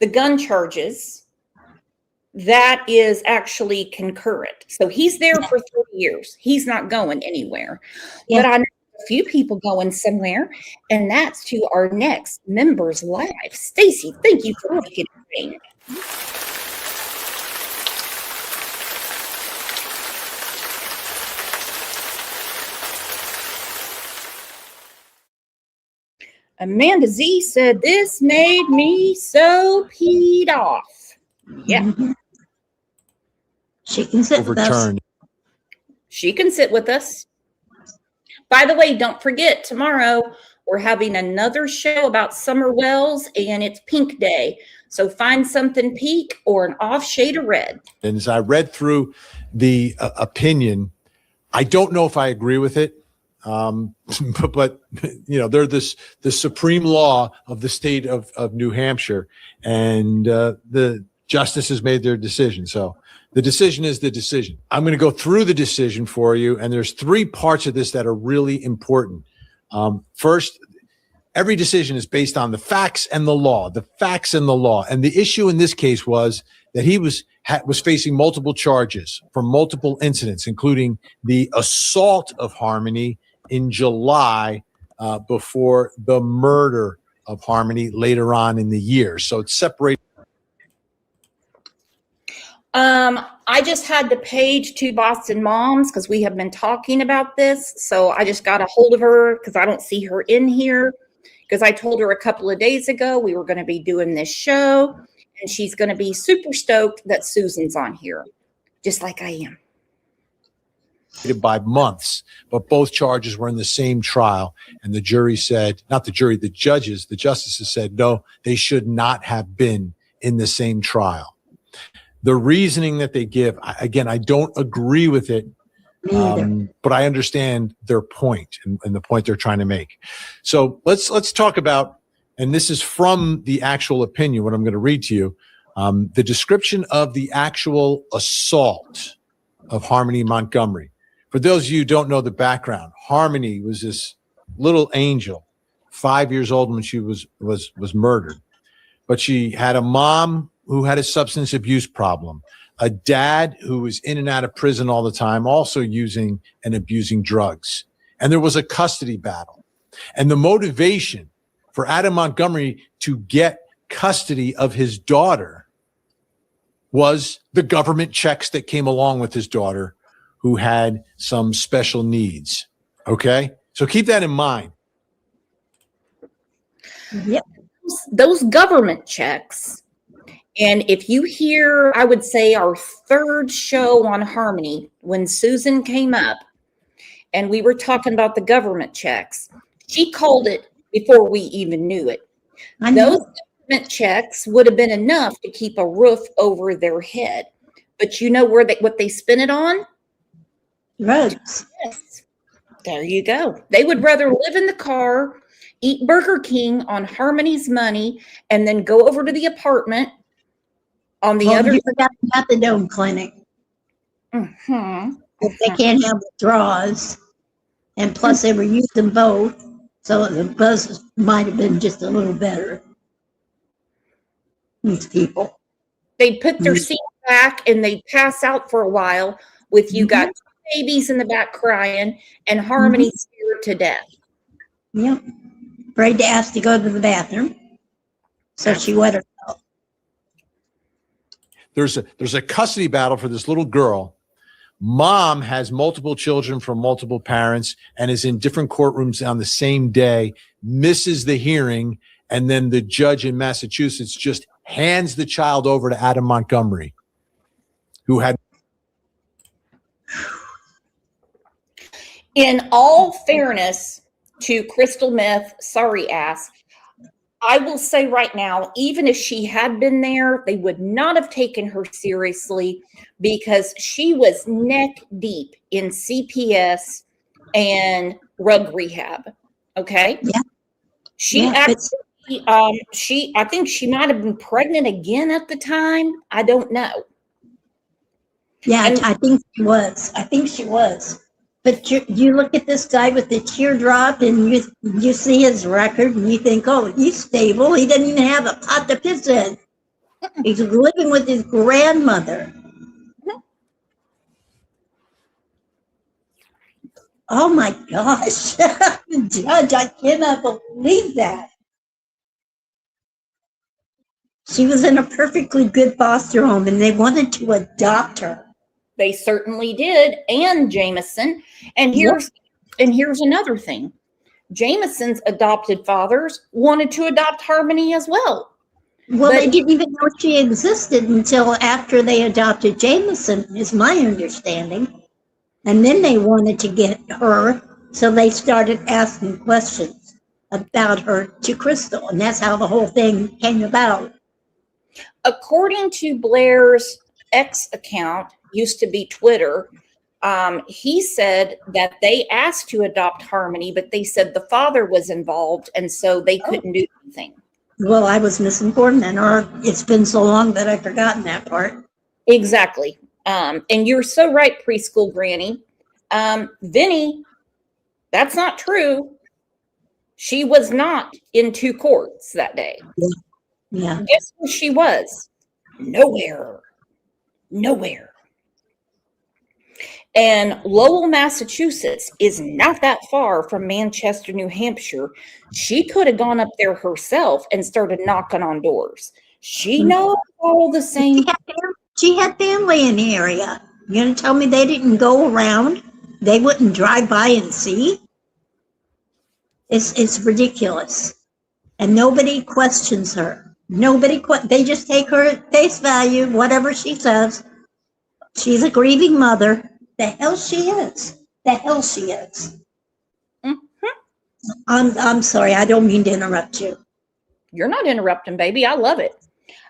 gun charges, that is actually concurrent. So he's there for 30 years. He's not going anywhere. Yeah. But I know a few people going somewhere, and that's to our next members live. Stacy, thank you for making it rain. Amanda Z said, "This made me so peed off." Yeah. Mm-hmm. She can sit with us. She can sit with us. By the way, don't forget, tomorrow We're having another show about summer wells, and it's pink day. So find something pink or an off shade of red. And as I read through the opinion, I don't know if I agree with it. But they're the supreme law of the state of New Hampshire, and the justices made their decision. So the decision is the decision. I'm going to go through the decision for you, and there's 3 parts of this that are really important. First, every decision is based on the facts and the law, And the issue in this case was that he was facing multiple charges for multiple incidents, including the assault of Harmony in July before the murder of Harmony later on in the year. So it's separated. I just had to page 2 Boston moms because we have been talking about this. So I just got a hold of her because I don't see her in here, because I told her a couple of days ago we were going to be doing this show, and she's going to be super stoked that Susan's on here, just like I am. By months, but both charges were in the same trial. And the jury said, not the jury, the justices said, no, they should not have been in the same trial. The reasoning that they give, again, I don't agree with it, but I understand their point and the point they're trying to make. So let's talk about, and this is from the actual opinion, what I'm going to read to you, the description of the actual assault of Harmony Montgomery. For those of you who don't know the background, Harmony was this little angel, 5 years old when she was murdered. But she had a mom who had a substance abuse problem, a dad who was in and out of prison all the time, also using and abusing drugs. And there was a custody battle. And the motivation for Adam Montgomery to get custody of his daughter was the government checks that came along with his daughter, who had some special needs. Okay? So keep that in mind. Yep. Those government checks. And if you hear, I would say our 3rd show on Harmony, when Susan came up and we were talking about the government checks, she called it before we even knew it. Those government checks would have been enough to keep a roof over their head. But you know what they spent it on? Drugs. Yes. There you go. They would rather live in the car, eat Burger King on Harmony's money, and then go over to the apartment on the other. You forgot about the Dome Clinic. Mm-hmm. If they can't have withdrawals, and plus they were using both, so the buzz might have been just a little better. These people. They'd put their seat back and they'd pass out for a while with you got babies in the back crying and Harmony scared to death. Yep. Afraid to ask to go to the bathroom. So she wet herself. There's a custody battle for this little girl. Mom has multiple children from multiple parents and is in different courtrooms on the same day, misses the hearing, and then the judge in Massachusetts just hands the child over to Adam Montgomery, who had. In all fairness to Crystal Meth, sorry ass, I will say right now, even if she had been there, they would not have taken her seriously because she was neck deep in CPS and drug rehab. Okay. Yeah. She actually, I think she might have been pregnant again at the time. I don't know. Yeah, I think she was. But you look at this guy with the teardrop and you see his record and you think, oh, he's stable. He doesn't even have a pot to piss in. He's living with his grandmother. Oh my gosh. Judge, I cannot believe that. She was in a perfectly good foster home and they wanted to adopt her. They certainly did, and Jameson. And here's another thing. Jameson's adopted fathers wanted to adopt Harmony as well. Well, they didn't even know she existed until after they adopted Jameson, is my understanding. And then they wanted to get her, so they started asking questions about her to Crystal, and that's how the whole thing came about. According to Blair's X account, used to be Twitter, he said that they asked to adopt Harmony, but they said the father was involved, and so they couldn't do anything. Well, I was misinformed then, or it's been so long that I've forgotten that part. Exactly. And you're so right, preschool granny. Vinny, that's not true. She was not in 2 courts that day. Yeah. Guess where she was? Nowhere. Nowhere. And Lowell, Massachusetts is not that far from Manchester, New Hampshire. She could have gone up there herself and started knocking on doors. She knows all the same. She had family in the area. You're going to tell me they didn't go around? They wouldn't drive by and see? It's ridiculous. And nobody questions her. They just take her at face value, whatever she says. She's a grieving mother. The hell she is. The hell she is. I'm sorry. I don't mean to interrupt you. You're not interrupting, baby. I love it.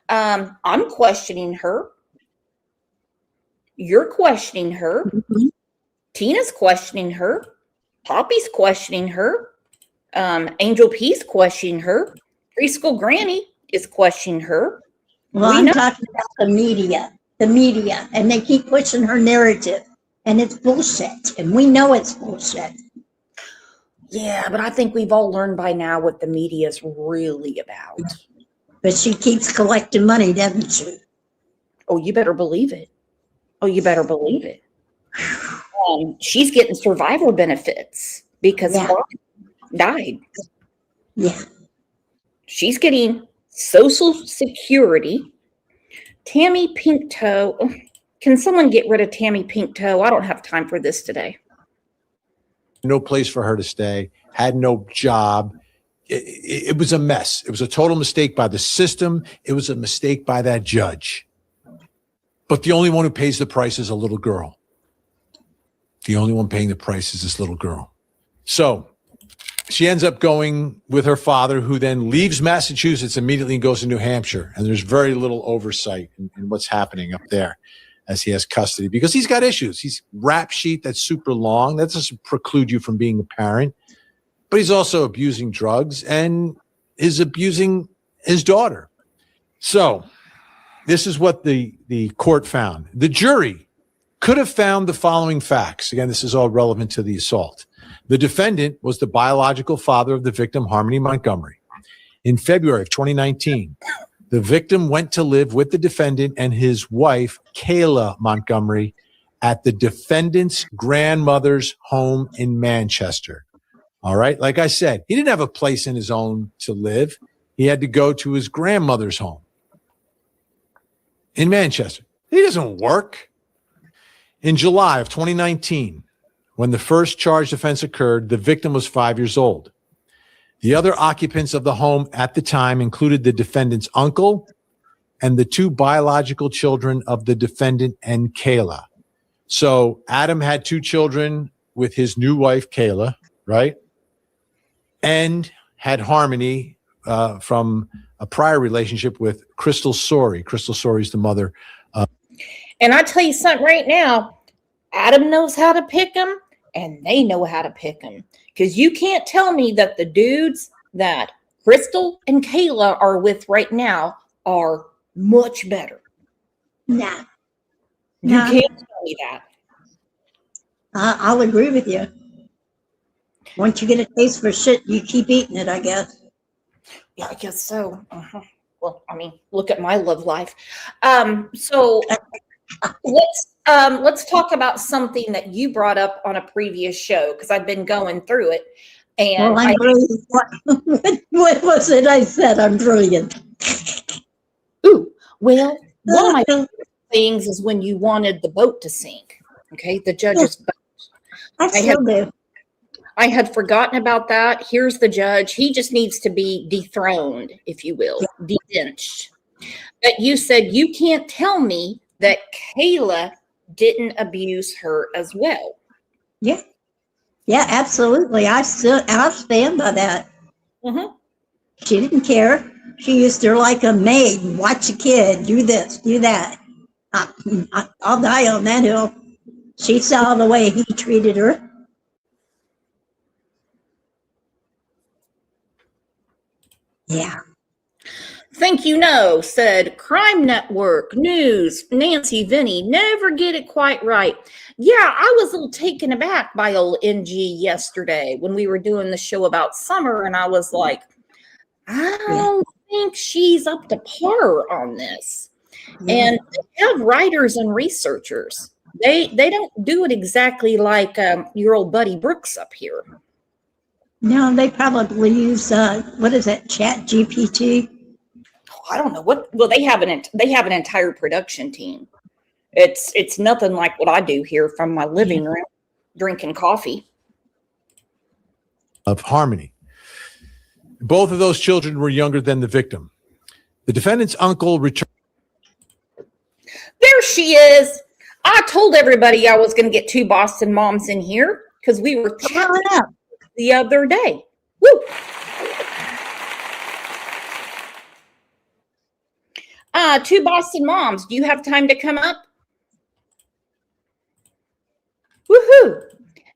I'm questioning her. You're questioning her. Tina's questioning her. Poppy's questioning her. Angel P's questioning her. Preschool Granny is questioning her. Well, I'm talking about the media, and they keep pushing her narrative, and it's bullshit, and we know it's bullshit. Yeah, but I think we've all learned by now what the media is really about. But she keeps collecting money, doesn't she? Oh, you better believe it. She's getting survivor benefits because Mark died. Yeah. She's getting Social Security. Tammy Pinktoe. Can someone get rid of Tammy Pinktoe? I don't have time for this today. No place for her to stay, had no job. It was a mess. It was a total mistake by the system. It was a mistake by that judge. But the only one who pays the price is a little girl. The only one paying the price is this little girl. So she ends up going with her father, who then leaves Massachusetts immediately and goes to New Hampshire. And there's very little oversight in what's happening up there as he has custody, because he's got issues. He's rap sheet that's super long. That doesn't preclude you from being a parent. But he's also abusing drugs and is abusing his daughter. So this is what the court found. The jury could have found the following facts. Again, this is all relevant to the assault. The defendant was the biological father of the victim, Harmony Montgomery. In February of 2019, the victim went to live with the defendant and his wife, Kayla Montgomery, at the defendant's grandmother's home in Manchester. All right. Like I said, he didn't have a place in his own to live. He had to go to his grandmother's home in Manchester. He doesn't work. In July of 2019, when the first charged offense occurred, the victim was 5 years old. The other occupants of the home at the time included the defendant's uncle and the 2 biological children of the defendant and Kayla. So Adam had 2 children with his new wife, Kayla, right? And had Harmony from a prior relationship with Crystal Sorey. Crystal Sorey is the mother. And I tell you something right now, Adam knows how to pick them, and they know how to pick them. Because you can't tell me that the dudes that Crystal and Kayla are with right now are much better. Nah. You can't tell me that. I'll agree with you. Once you get a taste for shit, you keep eating it, I guess. Yeah, I guess so. Well, I mean, look at my love life. So let's talk about something that you brought up on a previous show, because I've been going through it. And well, I'm brilliant. What was it I said? I'm brilliant. Ooh, well, one of my favorite things is when you wanted the boat to sink. Okay, the judge's boat. I still do. I had forgotten about that. Here's the judge. He just needs to be dethroned, if you will, de-benched. But you said you can't tell me that Kayla didn't abuse her as well. Yeah. Yeah, absolutely. I stand by that. Mhm. She didn't care. She used her like a maid. Watch a kid, do this, do that. I'll die on that hill. She saw the way he treated her. Yeah. Think you know, said Crime Network News. Nancy Vinny, never get it quite right. Yeah, I was a little taken aback by old NG yesterday when we were doing the show about Summer, and I was like, I don't think she's up to par on this. Yeah. And they have writers and researchers. They don't do it exactly like your old buddy Brooks up here. No, they probably use what is that, Chat GPT? I don't know what. Well, they have an entire production team. It's nothing like what I do here from my living room, drinking coffee. Of Harmony. Both of those children were younger than the victim. The defendant's uncle returned. There she is. I told everybody I was going to get 2 Boston moms in here because we were chatting the other day. Woo! 2 Boston moms. Do you have time to come up? Woohoo!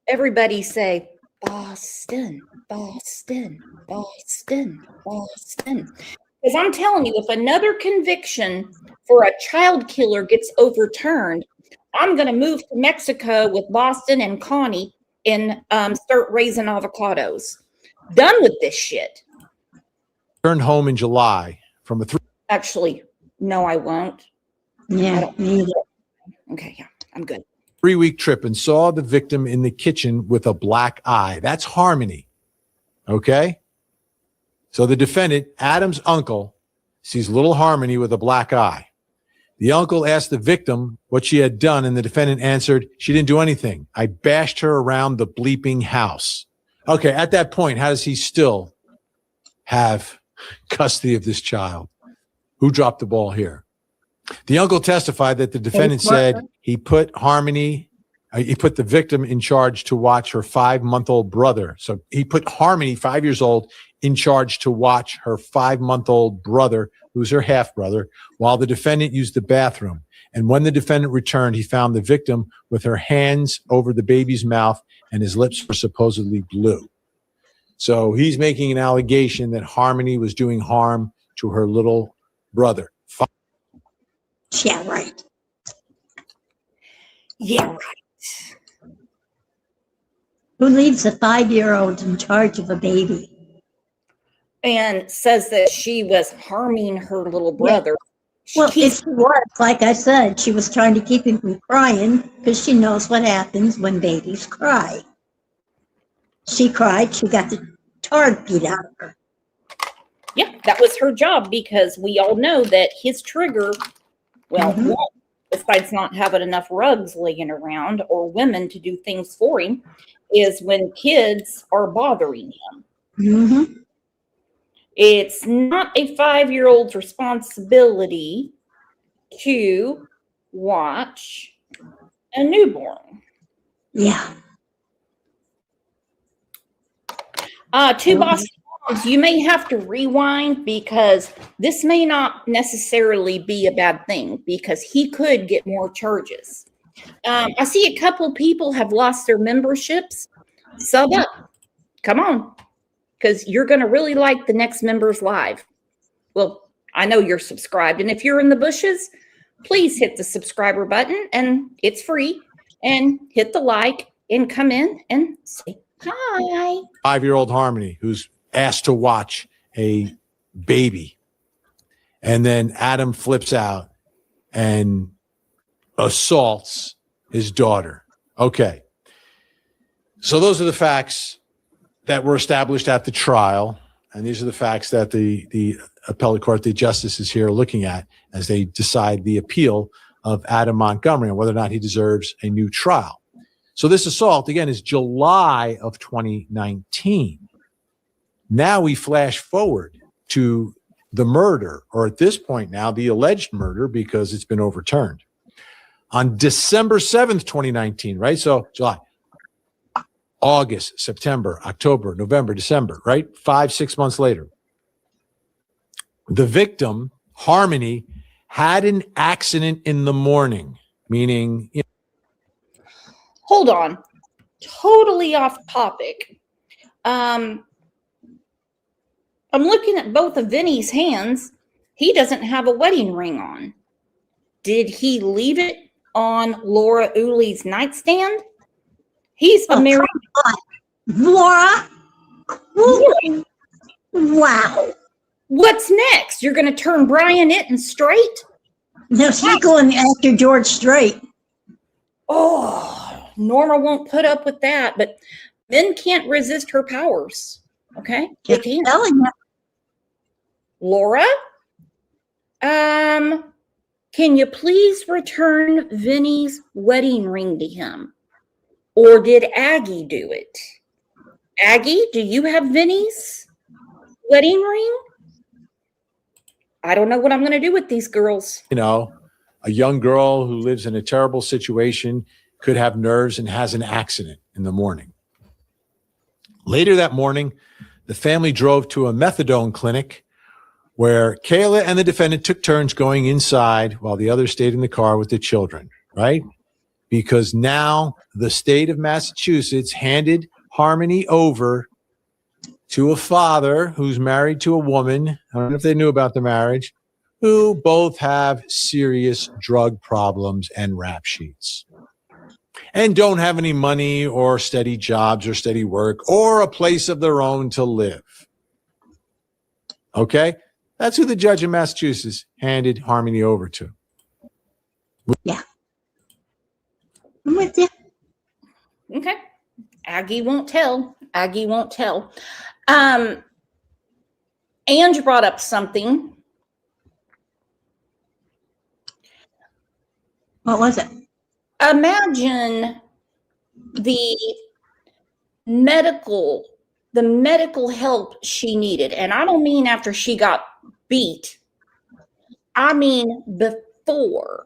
Everybody say Boston, Boston, Boston, Boston. Because I'm telling you, if another conviction for a child killer gets overturned, I'm going to move to Mexico with Boston and Connie and start raising avocados. Done with this shit. Returned home in July from a Actually, no, I won't. Yeah, me either. Okay, yeah, I'm good. 3-week trip and saw the victim in the kitchen with a black eye. That's Harmony. Okay? So the defendant, Adam's uncle, sees little Harmony with a black eye. The uncle asked the victim what she had done, and the defendant answered, she didn't do anything. I bashed her around the bleeping house. Okay, at that point, how does he still have custody of this child? Who dropped the ball here? The uncle testified that the defendant said he put the victim in charge to watch her 5-month-old brother. So he put Harmony, 5 years old, in charge to watch her 5-month-old brother, who's her half-brother, while the defendant used the bathroom. And when the defendant returned, he found the victim with her hands over the baby's mouth and his lips were supposedly blue. So he's making an allegation that Harmony was doing harm to her little brother. Yeah, right. Yeah, right. Who leaves a 5-year-old in charge of a baby? And says that she was harming her little brother. Well, if she was, like I said, she was trying to keep him from crying because she knows what happens when babies cry. She cried, she got the tar beat out of her. Yeah, that was her job because we all know that his trigger, well, one, besides not having enough rugs laying around or women to do things for him, is when kids are bothering him. Mm-hmm. It's not a 5-year-old's responsibility to watch a newborn. Yeah. 2 Boston moms, you may have to rewind because this may not necessarily be a bad thing because he could get more charges. I see a couple people have lost their memberships. Sub up. Come on. Because you're going to really like the next members live. Well, I know you're subscribed. And if you're in the bushes, please hit the subscriber button and it's free. And hit the like and come in and say hi. 5-year-old Harmony, who's asked to watch a baby. And then Adam flips out and assaults his daughter. Okay. So those are the facts that were established at the trial. And these are the facts that the appellate court, the justices here are looking at as they decide the appeal of Adam Montgomery and whether or not he deserves a new trial. So this assault, again, is July of 2019. Now we flash forward to the murder, or at this point now, the alleged murder, because it's been overturned. On December 7th, 2019, right? So July, August, September, October, November, December, right? 5-6 months later. The victim, Harmony, had an accident in the morning, meaning, Hold on. Totally off topic. I'm looking at both of Vinny's hands. He doesn't have a wedding ring on. Did he leave it on Laura Uli's nightstand? He's a married. Laura? Wow. What's next? You're going to turn Brian Itten straight? No, she's going after George Strait. Oh, Norma won't put up with that, but men can't resist her powers. Okay? They can't. Telling you. Laura? Can you please return Vinny's wedding ring to him? Or did Aggie do it? Aggie, do you have Vinny's wedding ring? I don't know what I'm going to do with these girls. a young girl who lives in a terrible situation could have nerves and has an accident in the morning. Later that morning, the family drove to a methadone clinic where Kayla and the defendant took turns going inside while the others stayed in the car with the children, right? Because now the state of Massachusetts handed Harmony over to a father who's married to a woman. I don't know if they knew about the marriage, who both have serious drug problems and rap sheets and don't have any money or steady jobs or steady work or a place of their own to live. Okay? That's who the judge in Massachusetts handed Harmony over to. Yeah. I'm with you. Okay. Aggie won't tell. Aggie won't tell. Ange brought up something. What was it? Imagine the medical help she needed. And I don't mean after she got beat. I mean before.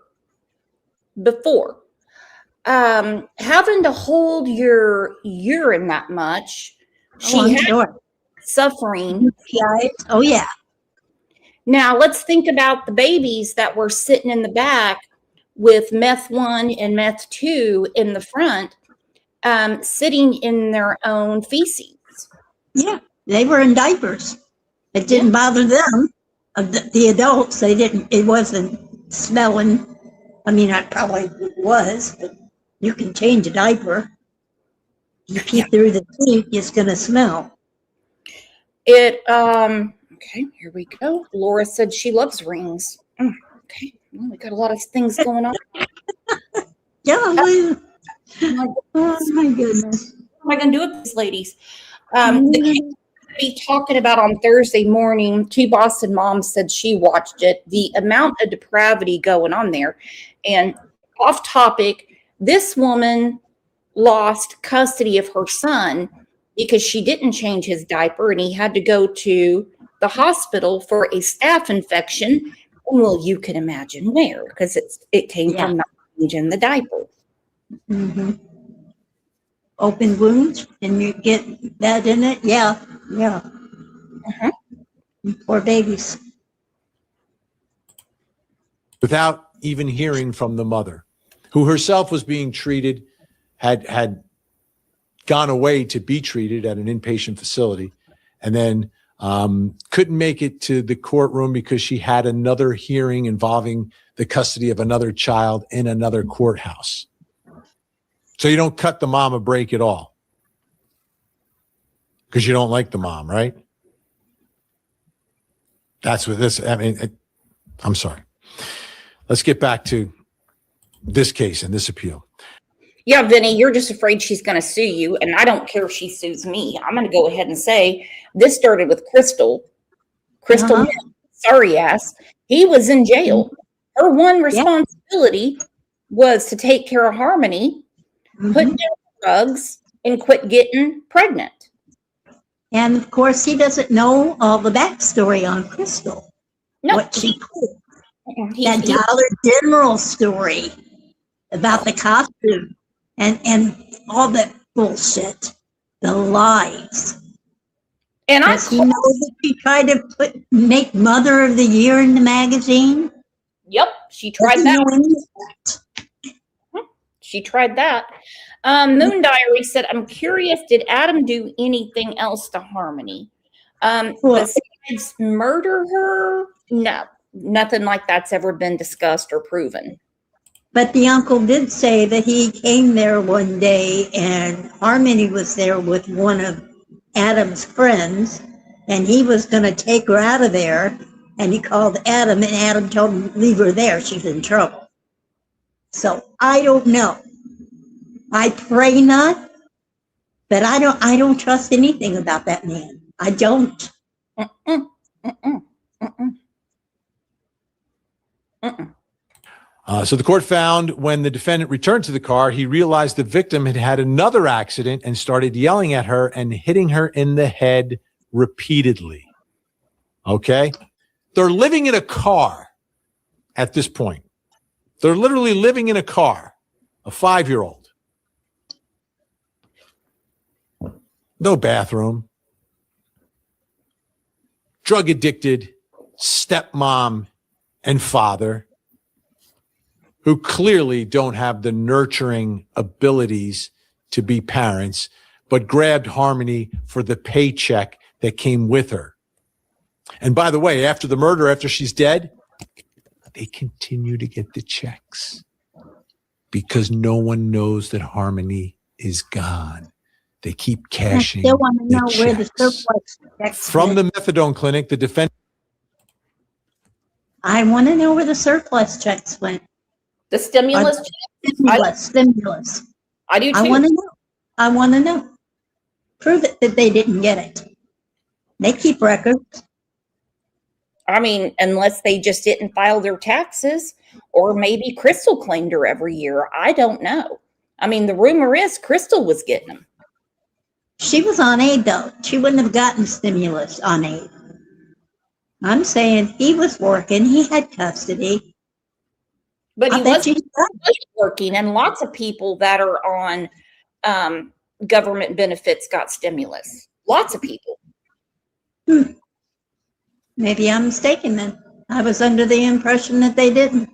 Having to hold your urine that much. She had suffering. Yeah. Oh, yeah. Now let's think about the babies that were sitting in the back with meth 1 and meth 2 in the front, sitting in their own feces. Yeah, they were in diapers. It didn't bother them. The adults, they didn't. It wasn't smelling. I mean, I probably was, but you can change a diaper. You keep through the teeth, it's going to smell. Okay, here we go. Laura said she loves rings. Okay, well, we got a lot of things going on. Yeah, oh my goodness. What am I going to do with these ladies? The case we'll be talking about on Thursday morning, two Boston moms said she watched it. The amount of depravity going on there. And off topic, this woman lost custody of her son because she didn't change his diaper and he had to go to the hospital for a staph infection. Well, you can imagine where, because it came from not changing the diaper. Mm-hmm. Open wounds, and you get that in it. Yeah. Uh-huh. Poor babies. Without even hearing from the mother, who herself was being treated, had gone away to be treated at an inpatient facility, and then couldn't make it to the courtroom because she had another hearing involving the custody of another child in another courthouse. So you don't cut the mom a break at all because you don't like the mom, right? That's what this, I mean, I'm sorry. Let's get back to this case and this appeal. Yeah, Vinny, you're just afraid she's going to sue you, and I don't care if she sues me. I'm going to go ahead and say this started with Crystal. Sorry ass. He was in jail. Her one responsibility was to take care of Harmony, put down drugs, and quit getting pregnant. And of course, he doesn't know all the backstory on Crystal. No. What she did. That Dollar General story about the costume and all that bullshit. the lies. And Does he know that she tried to make Mother of the Year in the magazine? Yep, she tried Does he that. know any of that? She tried that. Moon Diary said, I'm curious, did Adam do anything else to Harmony? Besides murder her? No, nothing like that's ever been discussed or proven. But the uncle did say that he came there one day and Harmony was there with one of Adam's friends, and he was going to take her out of there, and he called Adam, and Adam told him, leave her there, she's in trouble. So I don't know. I pray not, but I don't trust anything about that man. I don't. So the court found when the defendant returned to the car, he realized the victim had had another accident and started yelling at her and hitting her in the head repeatedly. Okay? They're living in a car at this point. They're literally living in a car, a 5-year-old. No bathroom. Drug addicted stepmom and father who clearly don't have the nurturing abilities to be parents, but grabbed Harmony for the paycheck that came with her. And by the way, after the murder, after she's dead, they continue to get the checks because no one knows that Harmony is gone. They keep cashing. I still want to know where the checks. surplus checks From the went. methadone clinic, the defendant. I want to know where the surplus checks went. The stimulus? Stimulus. I do too. I want to know. I want to know. Prove it that they didn't get it. They keep records. I mean, unless they just didn't file their taxes, or maybe Crystal claimed her every year. I don't know. I mean, the rumor is Crystal was getting them. She was on aid, though. She wouldn't have gotten stimulus on aid. I'm saying he was working. He had custody. But he I bet wasn't working, and lots of people that are on government benefits got stimulus. Lots of people. Maybe I'm mistaken then. I was under the impression that they didn't.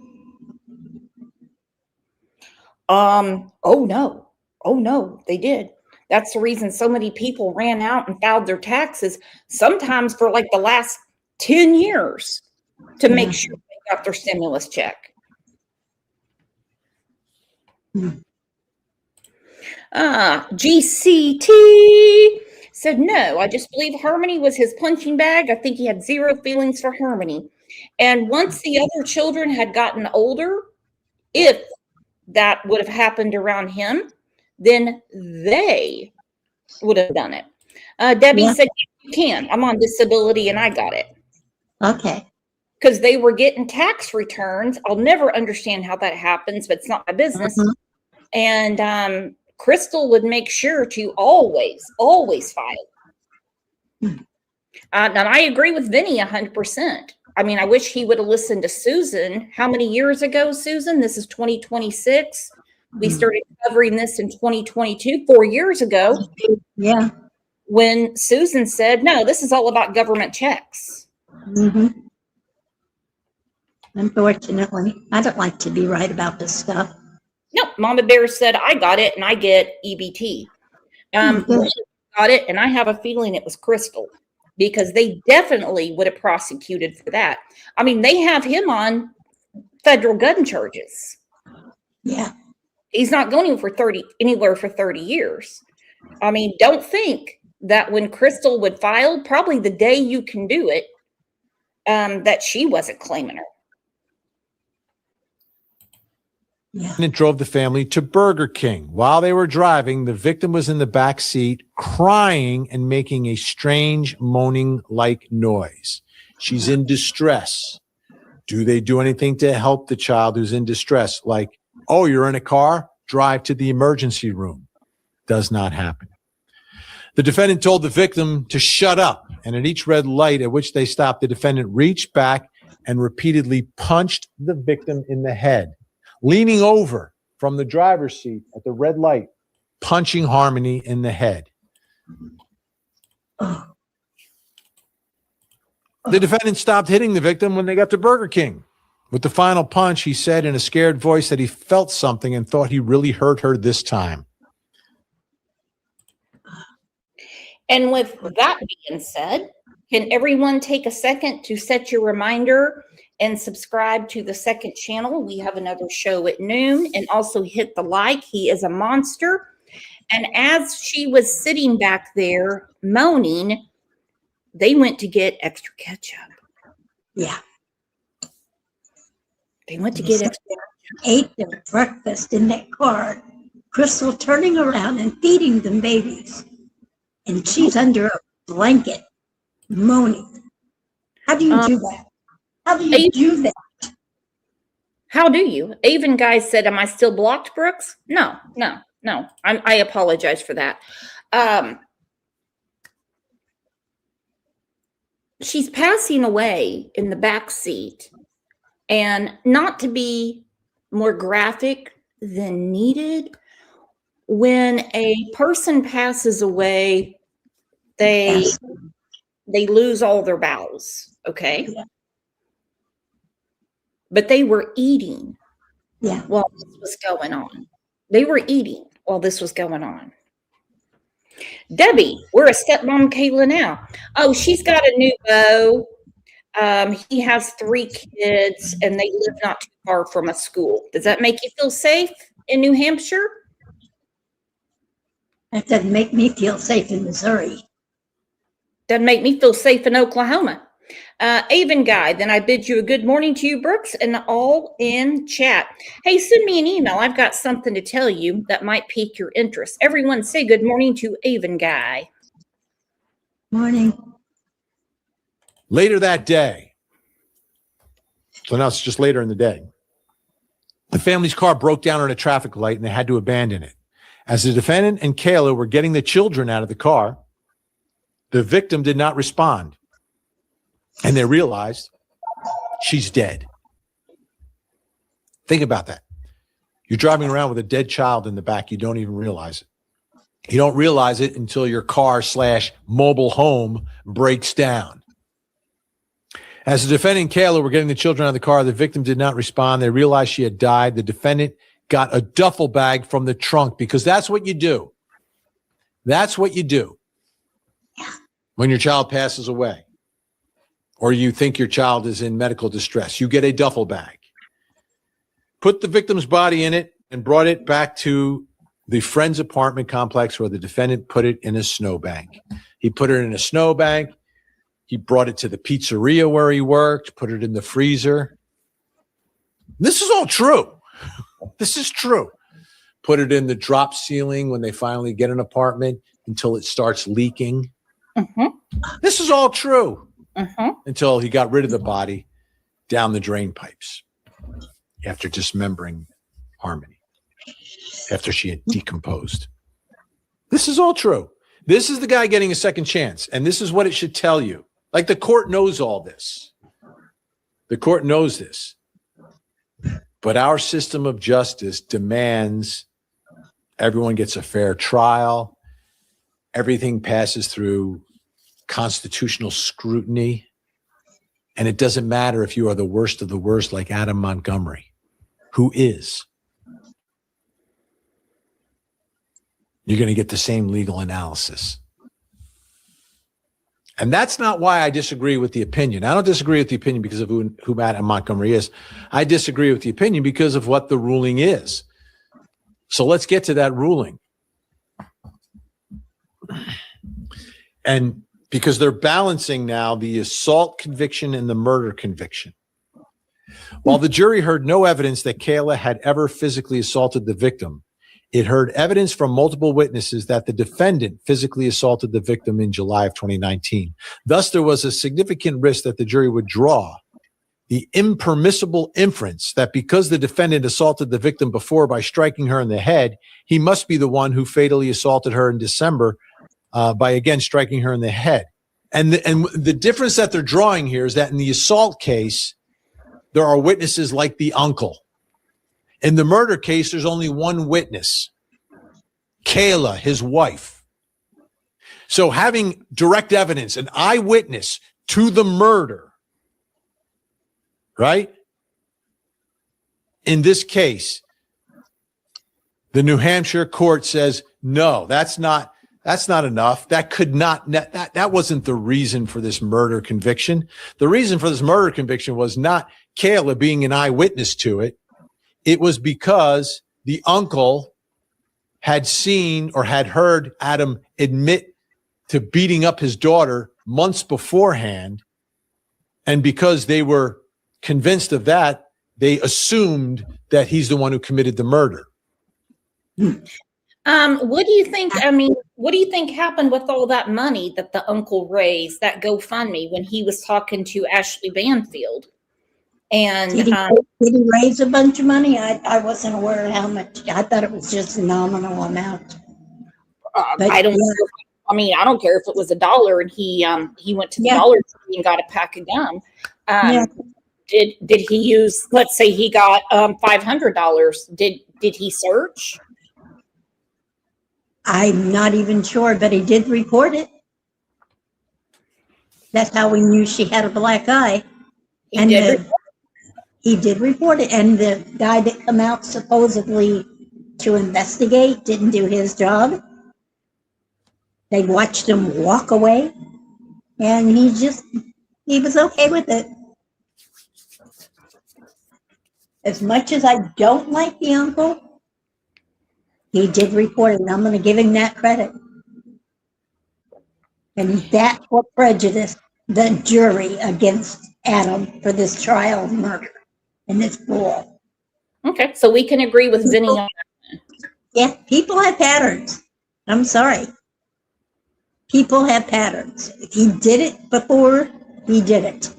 Oh no, they did. That's the reason so many people ran out and filed their taxes, sometimes for like the last 10 years, to make sure they got their stimulus check. GCT said, no, I just believe Harmony was his punching bag. I think he had zero feelings for Harmony. And once the other children had gotten older, if that would have happened around him, then they would have done it. Debbie said, you can. I'm on disability and I got it. Okay. Because they were getting tax returns. I'll never understand how that happens, but it's not my business. And Crystal would make sure to always file. And I agree with Vinny 100%. I mean, I wish he would have listened to Susan. How many years ago, Susan? This is 2026. We started covering this in 2022, 4 years ago. Yeah. When Susan said, no, this is all about government checks. Unfortunately, I don't like to be right about this stuff. No, Mama Bear said, I got it and I get EBT. Got it, and I have a feeling it was Crystal, because they definitely would have prosecuted for that. I mean, they have him on federal gun charges. Yeah. He's not going for anywhere for 30 years. I mean, don't think that when Crystal would file, probably the day you can do it, that she wasn't claiming her. And it drove the family to Burger King. While they were driving, the victim was in the back seat crying and making a strange moaning-like noise. She's in distress. Do they do anything to help the child who's in distress? Like, oh, you're in a car? Drive to the emergency room. Does not happen. The defendant told the victim to shut up, and at each red light at which they stopped, the defendant reached back and repeatedly punched the victim in the head, leaning over from the driver's seat at the red light, punching Harmony in the head. The defendant stopped hitting the victim when they got to Burger King. With the final punch, he said in a scared voice that he felt something and thought he really hurt her this time. And with that being said, can everyone take a second to set your reminder and subscribe to the second channel? We have another show at noon, and also hit the like. He is a monster. And as she was sitting back there moaning, they went to get extra ketchup. Yeah. They went to get extra. Ate their breakfast in that car. Crystal turning around and feeding them babies. And she's under a blanket, moaning. How do you do that? How do you do that? How do you? Avon guy said, am I still blocked, Brooks? No. I apologize for that. She's passing away in the back seat, and not to be more graphic than needed, when a person passes away, they lose all their bowels, okay? Yeah. But they were eating while this was going on. They were eating while this was going on. Debbie, we're a stepmom Kayla now. Oh, she's got a new beau. He has 3 kids, and they live not too far from a school. Does that make you feel safe in New Hampshire? That doesn't make me feel safe in Missouri. Doesn't make me feel safe in Oklahoma. Avon guy, then I bid you a good morning to you, Brooks, and all in chat. Hey, send me an email. I've got something to tell you that might pique your interest. Everyone say good morning to Avon guy. Morning. Later that day, so now it's just later in the day, the family's car broke down at a traffic light and they had to abandon it. As the defendant and Kayla were getting the children out of the car, the victim did not respond. And they realized she's dead. Think about that. You're driving around with a dead child in the back. You don't even realize it. You don't realize it until your car/mobile home breaks down. As the defendant and Kayla were getting the children out of the car, the victim did not respond. They realized she had died. The defendant got a duffel bag from the trunk, because that's what you do. That's what you do when your child passes away, or you think your child is in medical distress. You get a duffel bag, put the victim's body in it, and brought it back to the friend's apartment complex, where the defendant put it in a snowbank. He put it in a snowbank. He brought it to the pizzeria where he worked, put it in the freezer. This is all true. This is true. Put it in the drop ceiling when they finally get an apartment until it starts leaking. Mm-hmm. This is all true. Mm-hmm. Until he got rid of the body down the drain pipes after dismembering Harmony, after she had decomposed. This is all true. This is the guy getting a second chance, and this is what it should tell you. Like, the court knows all this. The court knows this. But our system of justice demands everyone gets a fair trial. Everything passes through constitutional scrutiny. And it doesn't matter if you are the worst of the worst, like Adam Montgomery, who is. You're going to get the same legal analysis. And that's not why I disagree with the opinion. I don't disagree with the opinion because of who Adam Montgomery is. I disagree with the opinion because of what the ruling is. So let's get to that ruling. And because they're balancing now the assault conviction and the murder conviction. While the jury heard no evidence that Kayla had ever physically assaulted the victim, it heard evidence from multiple witnesses that the defendant physically assaulted the victim in July of 2019. Thus, there was a significant risk that the jury would draw the impermissible inference that because the defendant assaulted the victim before by striking her in the head, he must be the one who fatally assaulted her in December by, again, striking her in the head. And the difference that they're drawing here is that in the assault case, there are witnesses like the uncle. In the murder case, there's only one witness, Kayla, his wife. So having direct evidence, an eyewitness to the murder, right? In this case, the New Hampshire court says, no, that's not enough. That could not, that wasn't the reason for this murder conviction. The reason for this murder conviction was not Kayla being an eyewitness to it. It was because the uncle had seen or had heard Adam admit to beating up his daughter months beforehand. And because they were convinced of that, they assumed that he's the one who committed the murder. What do you think? I mean, what do you think happened with all that money that the uncle raised, that GoFundMe, when he was talking to Ashley Banfield? And did he raise a bunch of money? I wasn't aware of how much. I thought it was just a nominal amount. But I don't. yeah. I mean, I don't care if it was $1 and he went to the Dollar Tree and got a pack of gum. Did he use? Let's say he got $500. Did he search? I'm not even sure, but he did report it. That's how we knew she had a black eye. He did report it. And the guy that came out supposedly to investigate didn't do his job. They watched him walk away, and he was okay with it. As much as I don't like the uncle, he did report it, and I'm going to give him that credit. And that's what prejudiced the jury against Adam for this trial of murder and this rule. Okay, so we can agree with Vinny on that. Yeah, people have patterns. I'm sorry. People have patterns. If he did it before, he did it.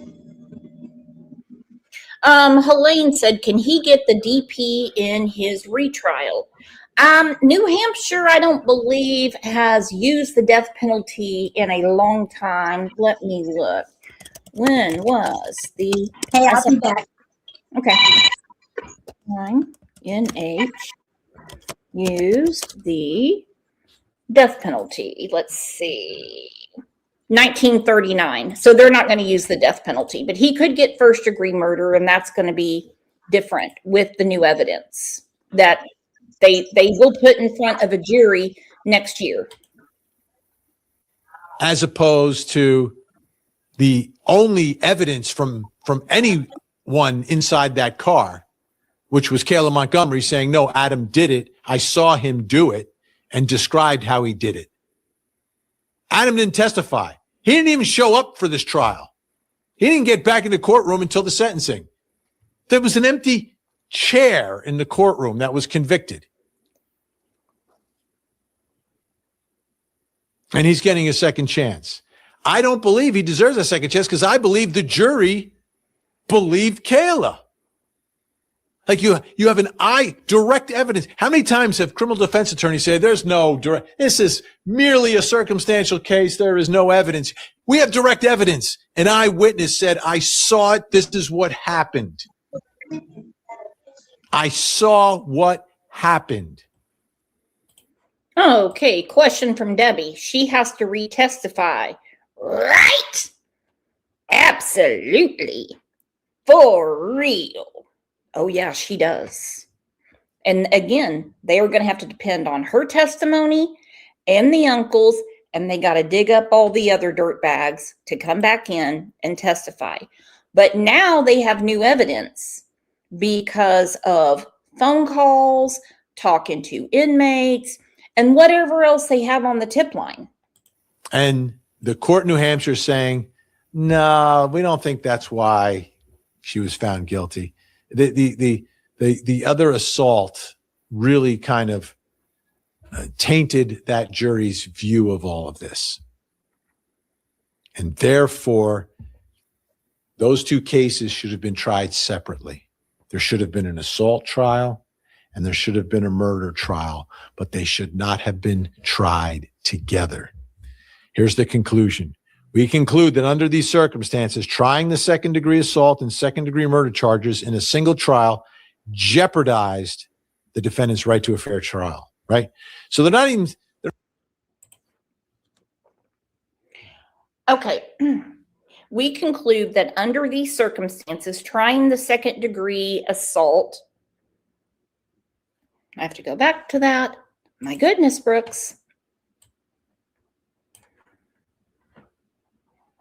Helene said, can he get the DP in his retrial? New Hampshire, I don't believe, has used the death penalty in a long time. Let me look. When was the... Hey, I'll be back. Okay. NH used the death penalty. Let's see. 1939. So they're not going to use the death penalty, but he could get first degree murder, and that's going to be different with the new evidence that they will put in front of a jury next year. As opposed to the only evidence from anyone inside that car, which was Kayla Montgomery saying, no, Adam did it. I saw him do it, and described how he did it. Adam didn't testify. He didn't even show up for this trial. He didn't get back in the courtroom until the sentencing. There was an empty chair in the courtroom that was convicted. And he's getting a second chance. I don't believe he deserves a second chance because I believe the jury believed Kayla. Like you have direct evidence. How many times have criminal defense attorneys said there's no direct, this is merely a circumstantial case. There is no evidence. We have direct evidence. An eyewitness said, I saw it. This is what happened. I saw what happened. Okay, question from Debbie. She has to retestify, right? Absolutely. For real. Oh, yeah, she does. And again, they are going to have to depend on her testimony and the uncle's, and they got to dig up all the other dirt bags to come back in and testify. But now they have new evidence because of phone calls, talking to inmates, and whatever else they have on the tip line. And the court in New Hampshire is saying, no, we don't think that's why she was found guilty. The other assault really kind of tainted that jury's view of all of this. And therefore, those two cases should have been tried separately. There should have been an assault trial and there should have been a murder trial, but they should not have been tried together. Here's the conclusion. We conclude that under these circumstances, trying the second-degree assault and second-degree murder charges in a single trial jeopardized the defendant's right to a fair trial, right? So they're not even... Okay. We conclude that under these circumstances, trying the second-degree assault, I have to go back to that. My goodness, Brooks.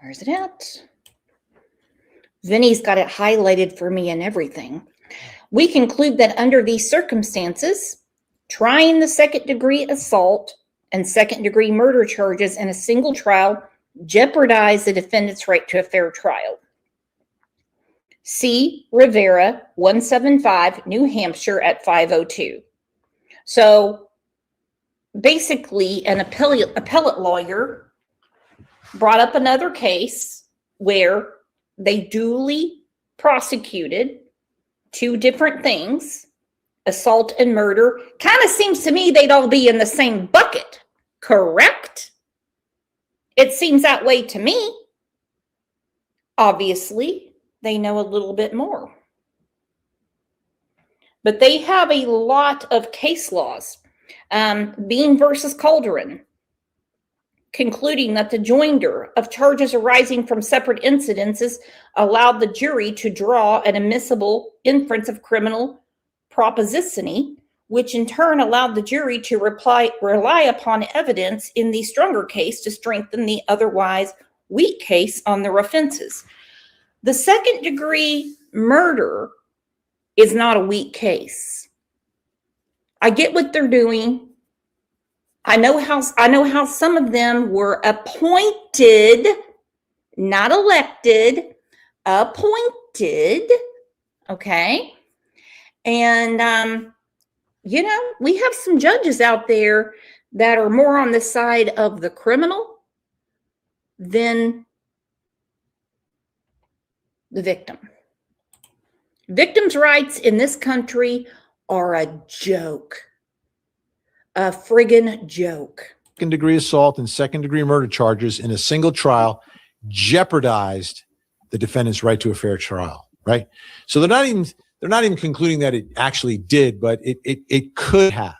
Where's it at? Vinny's got it highlighted for me and everything. We conclude that under these circumstances, trying the second-degree assault and second-degree murder charges in a single trial jeopardize the defendant's right to a fair trial. C. Rivera, 175, New Hampshire at 502. So basically, an appellate lawyer brought up another case where they duly prosecuted two different things, assault and murder. Kind of seems to me they'd all be in the same bucket, correct? It seems that way to me. Obviously, they know a little bit more. But they have a lot of case laws. Bean versus Calderon, concluding that the joinder of charges arising from separate incidences allowed the jury to draw an admissible inference of criminal proposicity, which in turn allowed the jury to rely upon evidence in the stronger case to strengthen the otherwise weak case on their offenses. The second-degree murder is not a weak case. I get what they're doing. I know how some of them were appointed, not elected, appointed. Okay. And, we have some judges out there that are more on the side of the criminal than the victim. Victims' rights in this country are a joke. A friggin' joke. Second-degree assault and second-degree murder charges in a single trial jeopardized the defendant's right to a fair trial, right? So they're not even concluding that it actually did, but it could have.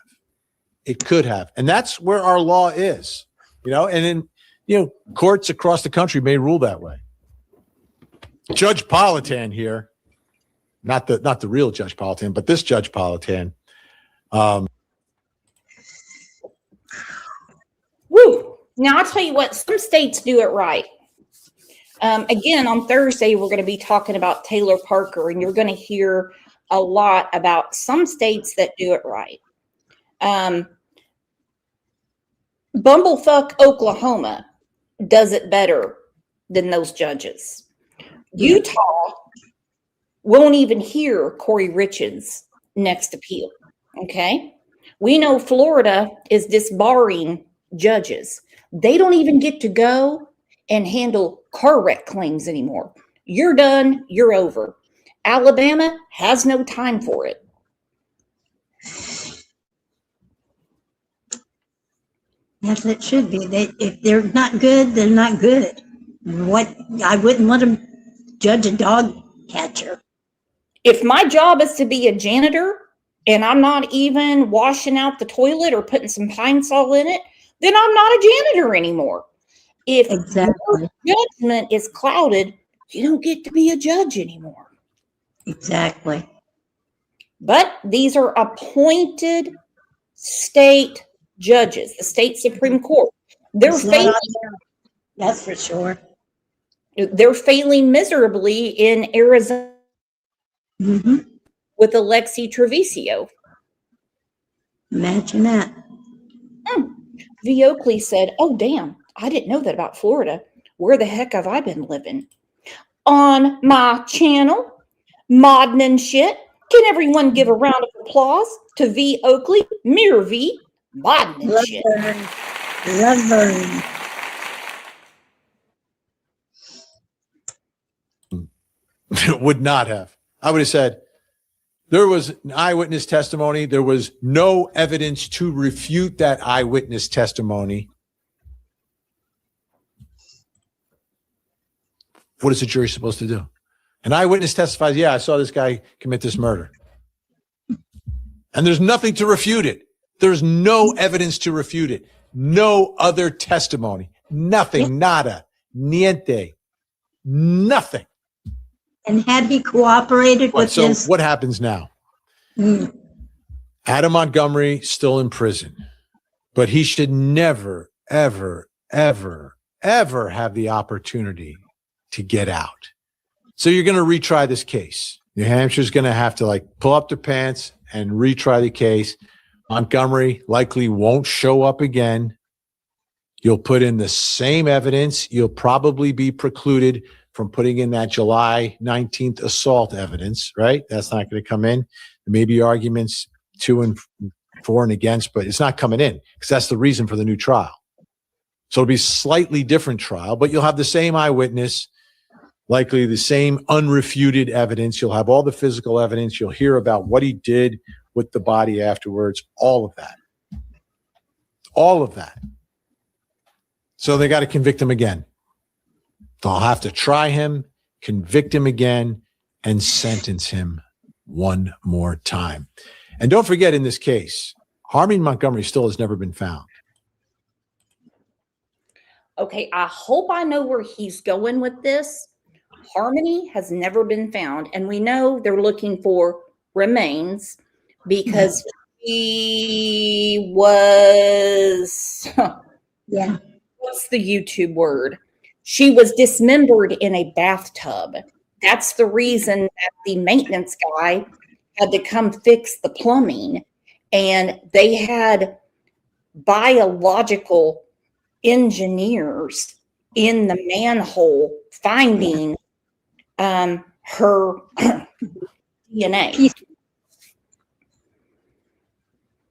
It could have. And that's where our law is, and then, courts across the country may rule that way. Judge Politan here, not the real Judge Politan, but this Judge Politan. Woo! Now I'll tell you what, some states do it right. Again, on Thursday, we're going to be talking about Taylor Parker, and you're going to hear a lot about some states that do it right. Bumblefuck Oklahoma does it better than those judges. Utah won't even hear Corey Richards' next appeal. Okay? We know Florida is disbarring judges. They don't even get to go and handle car wreck claims anymore. You're done. You're over. Alabama has no time for it. Yes, it should be. If they're not good, they're not good. I wouldn't let them judge a dog catcher. If my job is to be a janitor and I'm not even washing out the toilet or putting some Pine Sol in it, then I'm not a janitor anymore. If your judgment is clouded, you don't get to be a judge anymore. Exactly. But these are appointed state judges, the state Supreme Court. They're failing. That's for sure. They're failing miserably in Arizona with Alexi Treviso. Imagine that. V. Oakley said, "Oh, damn, I didn't know that about Florida. Where the heck have I been living?" On my channel, modding and shit. Can everyone give a round of applause to V. Oakley, Mirror V, modding and shit. Laverne. Would not have. I would have said there was an eyewitness testimony. There was no evidence to refute that eyewitness testimony. What is the jury supposed to do? An eyewitness testifies, yeah, I saw this guy commit this murder. And there's nothing to refute it. There's no evidence to refute it. No other testimony. Nothing, nada, Niente. Nothing. And had he cooperated Right, with so his... what happens now? Mm, Adam Montgomery still in prison, but he should never, ever, ever, ever have the opportunity to get out. So you're going to retry this case. New Hampshire's going to have to like pull up their pants and retry the case. Montgomery likely won't show up again. You'll put in the same evidence. You'll probably be precluded from putting in that July 19th assault evidence, right? That's not going to come in. There may be arguments 2 and 4 and against, but it's not coming in because that's the reason for the new trial. So it'll be a slightly different trial, but you'll have the same eyewitness, likely the same unrefuted evidence. You'll have all the physical evidence. You'll hear about what he did with the body afterwards, all of that. All of that. So they got to convict him again. They'll have to try him, convict him again, and sentence him one more time. And don't forget, in this case, Harmony Montgomery still has never been found. Okay, I hope I know where he's going with this. Harmony has never been found, and we know they're looking for remains because he was, yeah. what's the YouTube word? She was dismembered in a bathtub. That's the reason that the maintenance guy had to come fix the plumbing, and they had biological engineers in the manhole finding her DNA.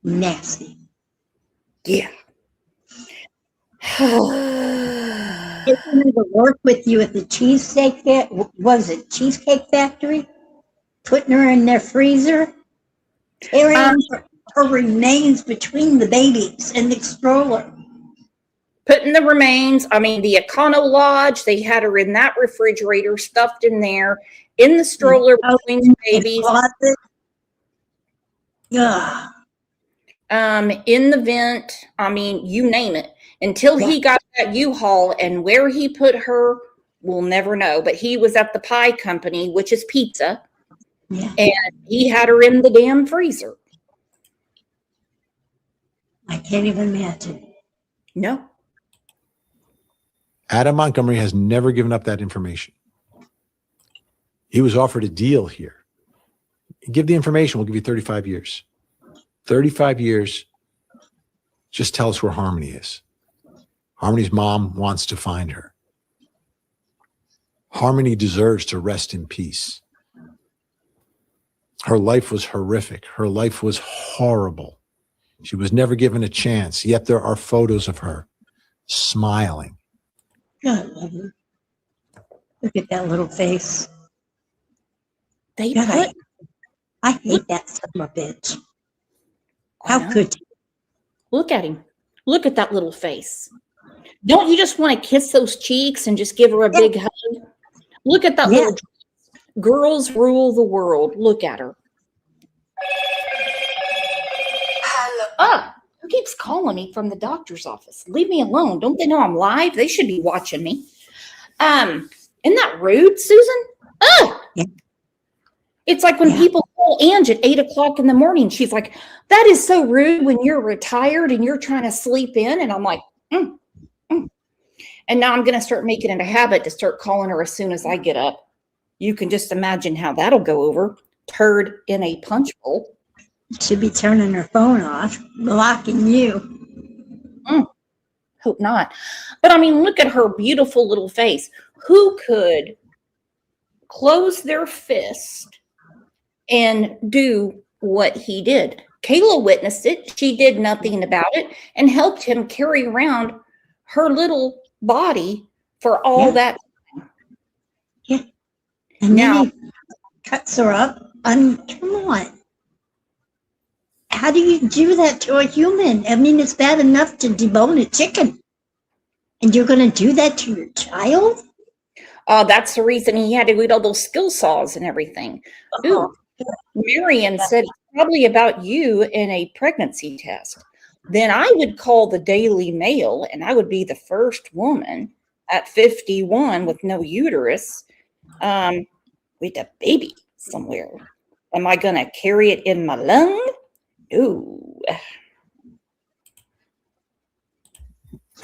Nasty. Yeah. Get him to work with you at the cheesecake factory? Putting her in their freezer? Carrying her remains between the babies and the stroller. Putting the remains, the Econo Lodge, they had her in that refrigerator, stuffed in there, in the stroller between the babies. Yeah. In the vent, you name it. Until he got that U-Haul, and where he put her, we'll never know. But he was at the pie company, which is pizza, and he had her in the damn freezer. I can't even imagine. No. Adam Montgomery has never given up that information. He was offered a deal here. Give the information, we'll give you 35 years. 35 years, just tell us where Harmony is. Harmony's mom wants to find her. Harmony deserves to rest in peace. Her life was horrific. Her life was horrible. She was never given a chance, yet there are photos of her smiling. God love her. Look at that little face. I hate that son of a bitch. How could you? Look at him. Look at that little face. Don't you just want to kiss those cheeks and just give her a big hug? Look at that little girls rule the world. Look at her. Hello. Who keeps calling me from the doctor's office? Leave me alone. Don't they know I'm live? They should be watching me. Isn't that rude, Susan? It's like when people call Ange at 8:00 in the morning. She's like, that is so rude when you're retired and you're trying to sleep in. And I'm like, And now I'm going to start making it a habit to start calling her as soon as I get up. You can just imagine how that'll go over. Turd in a punch bowl. Should be turning her phone off, blocking you. Hope not. But look at her beautiful little face. Who could close their fist and do what he did? Kayla witnessed it. She did nothing about it and helped him carry around her little body for all that time. Yeah. And now he cuts her up. Come on. How do you do that to a human? It's bad enough to debone a chicken. And you're going to do that to your child? That's the reason he had to eat all those skill saws and everything. Ooh, Marion said it's probably about you in a pregnancy test. Then I would call the Daily Mail and I would be the first woman at 51 with no uterus, with a baby somewhere. Am I going to carry it in my lung? Ooh.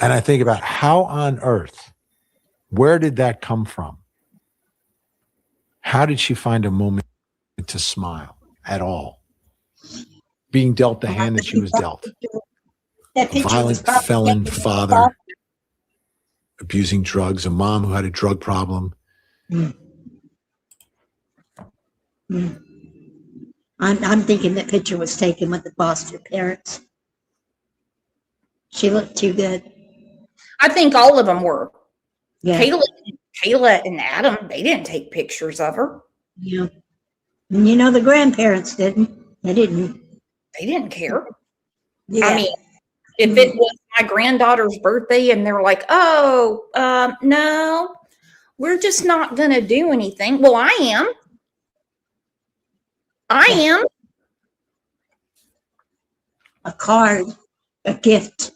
And I think about how on earth, where did that come from? How did she find a moment to smile at all? Being dealt the hand that she was dealt. That A picture was violent probably felon taken father, abusing drugs, a mom who had a drug problem. I'm thinking that picture was taken with the foster parents. She looked too good. I think all of them were. Yeah. Kayla and Adam, they didn't take pictures of her. Yeah. And you know, the grandparents didn't. They didn't. They didn't care. Yeah. I mean, if it was my granddaughter's birthday and they're like, oh, no, we're just not going to do anything. Well, I am. A card, a gift,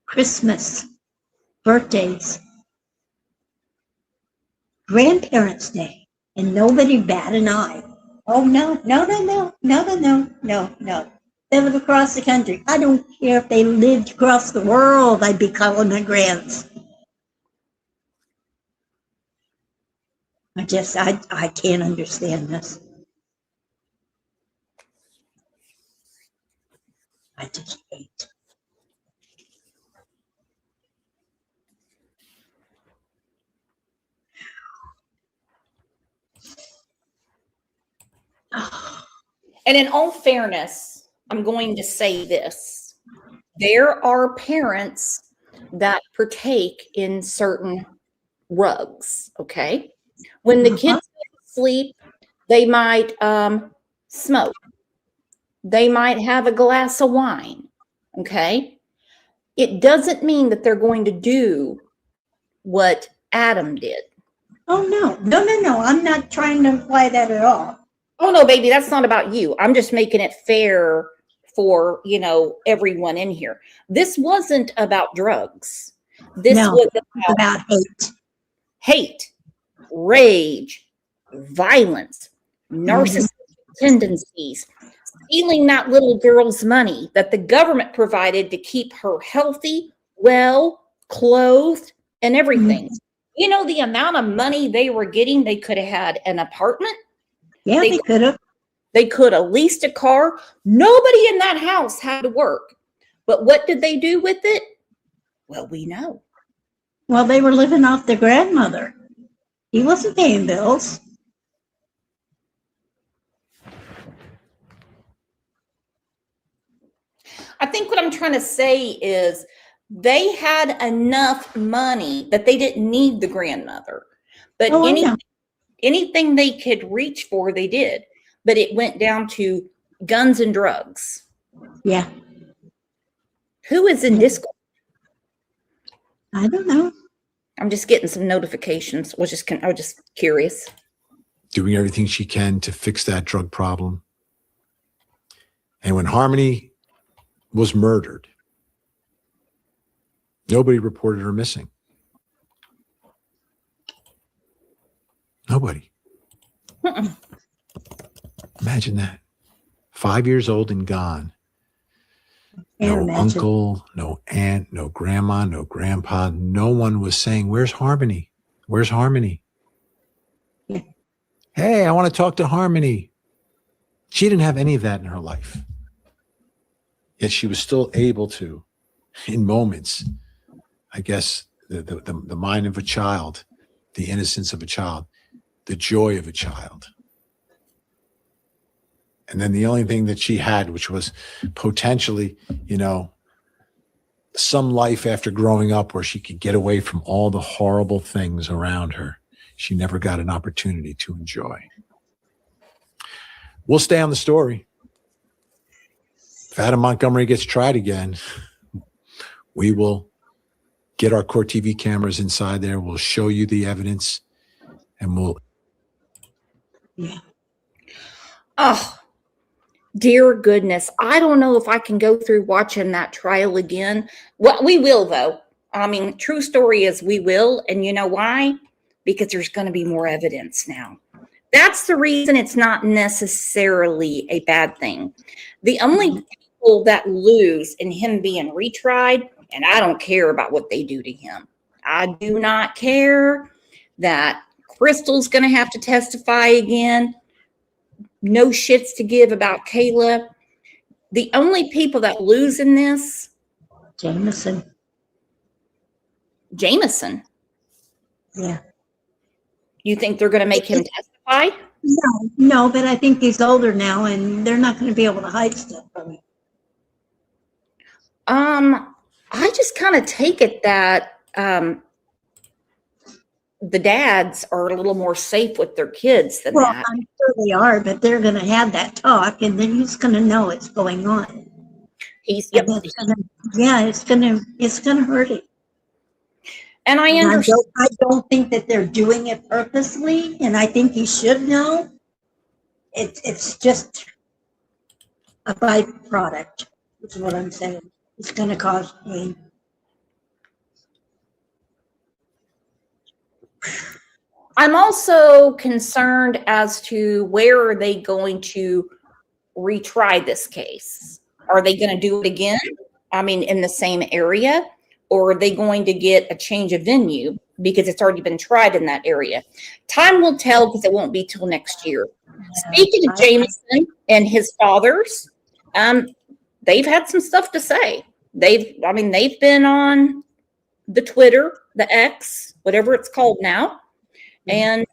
Christmas, birthdays, Grandparents' Day, and nobody bat an eye. Oh, no. They live across the country. I don't care if they lived across the world, I'd be calling my grands. I can't understand this. I just hate. And in all fairness, I'm going to say this. There are parents that partake in certain drugs, okay? When the kids sleep, they might smoke. They might have a glass of wine, okay? It doesn't mean that they're going to do what Adam did. Oh, no. I'm not trying to imply that at all. Oh, no, baby, that's not about you. I'm just making it fair for, everyone in here. This wasn't about drugs. This was about hate, rage, violence, narcissistic tendencies, stealing that little girl's money that the government provided to keep her healthy, well, clothed, and everything. You know, the amount of money they were getting, they could have had an apartment. Yeah, they could have. They could have leased a car. Nobody in that house had to work. But what did they do with it? Well, we know. Well, they were living off their grandmother. He wasn't paying bills. I think what I'm trying to say is they had enough money that they didn't need the grandmother. But anything they could reach for, they did. But it went down to guns and drugs. Yeah. Who is in Discord? I don't know. I'm just getting some notifications. I was just curious. Doing everything she can to fix that drug problem. And when Harmony was murdered, nobody reported her missing. Nobody. Imagine that. 5 years old and gone. No uncle, no aunt, no grandma, no grandpa. No one was saying, where's Harmony? Where's Harmony? Yeah. Hey, I want to talk to Harmony. She didn't have any of that in her life. Yet she was still able to, in moments, I guess, the mind of a child, the innocence of a child, the joy of a child. And then the only thing that she had, which was potentially, some life after growing up where she could get away from all the horrible things around her, she never got an opportunity to enjoy. We'll stay on the story. If Adam Montgomery gets tried again, we will get our court TV cameras inside there. We'll show you the evidence and we'll. Yeah. Oh, dear goodness. I don't know if I can go through watching that trial again. Well, we will, though. I mean, true story is we will. And you know why? Because there's going to be more evidence now. That's the reason it's not necessarily a bad thing. The only people that lose in him being retried, and I don't care about what they do to him. I do not care that Crystal's going to have to testify again. No shits to give about Kayla. The only people that lose in this, Jameson. Yeah. You think they're going to make him testify? No, but I think he's older now, and they're not going to be able to hide stuff from him. I just kind of take it that the dads are a little more safe with their kids than that. I'm sure they are, but they're going to have that talk, and then he's going to know what's going on. It's going to hurt him. And I understand. I don't think that they're doing it purposely, and I think he should know. It's just a byproduct, is what I'm saying. It's going to cause pain. I'm also concerned as to where are they going to retry this case? Are they going to do it again? I mean, in the same area? Or are they going to get a change of venue because it's already been tried in that area? Time will tell because it won't be till next year. Speaking of Jameson and his fathers, they've had some stuff to say. They've been on the Twitter, the X, whatever it's called now, and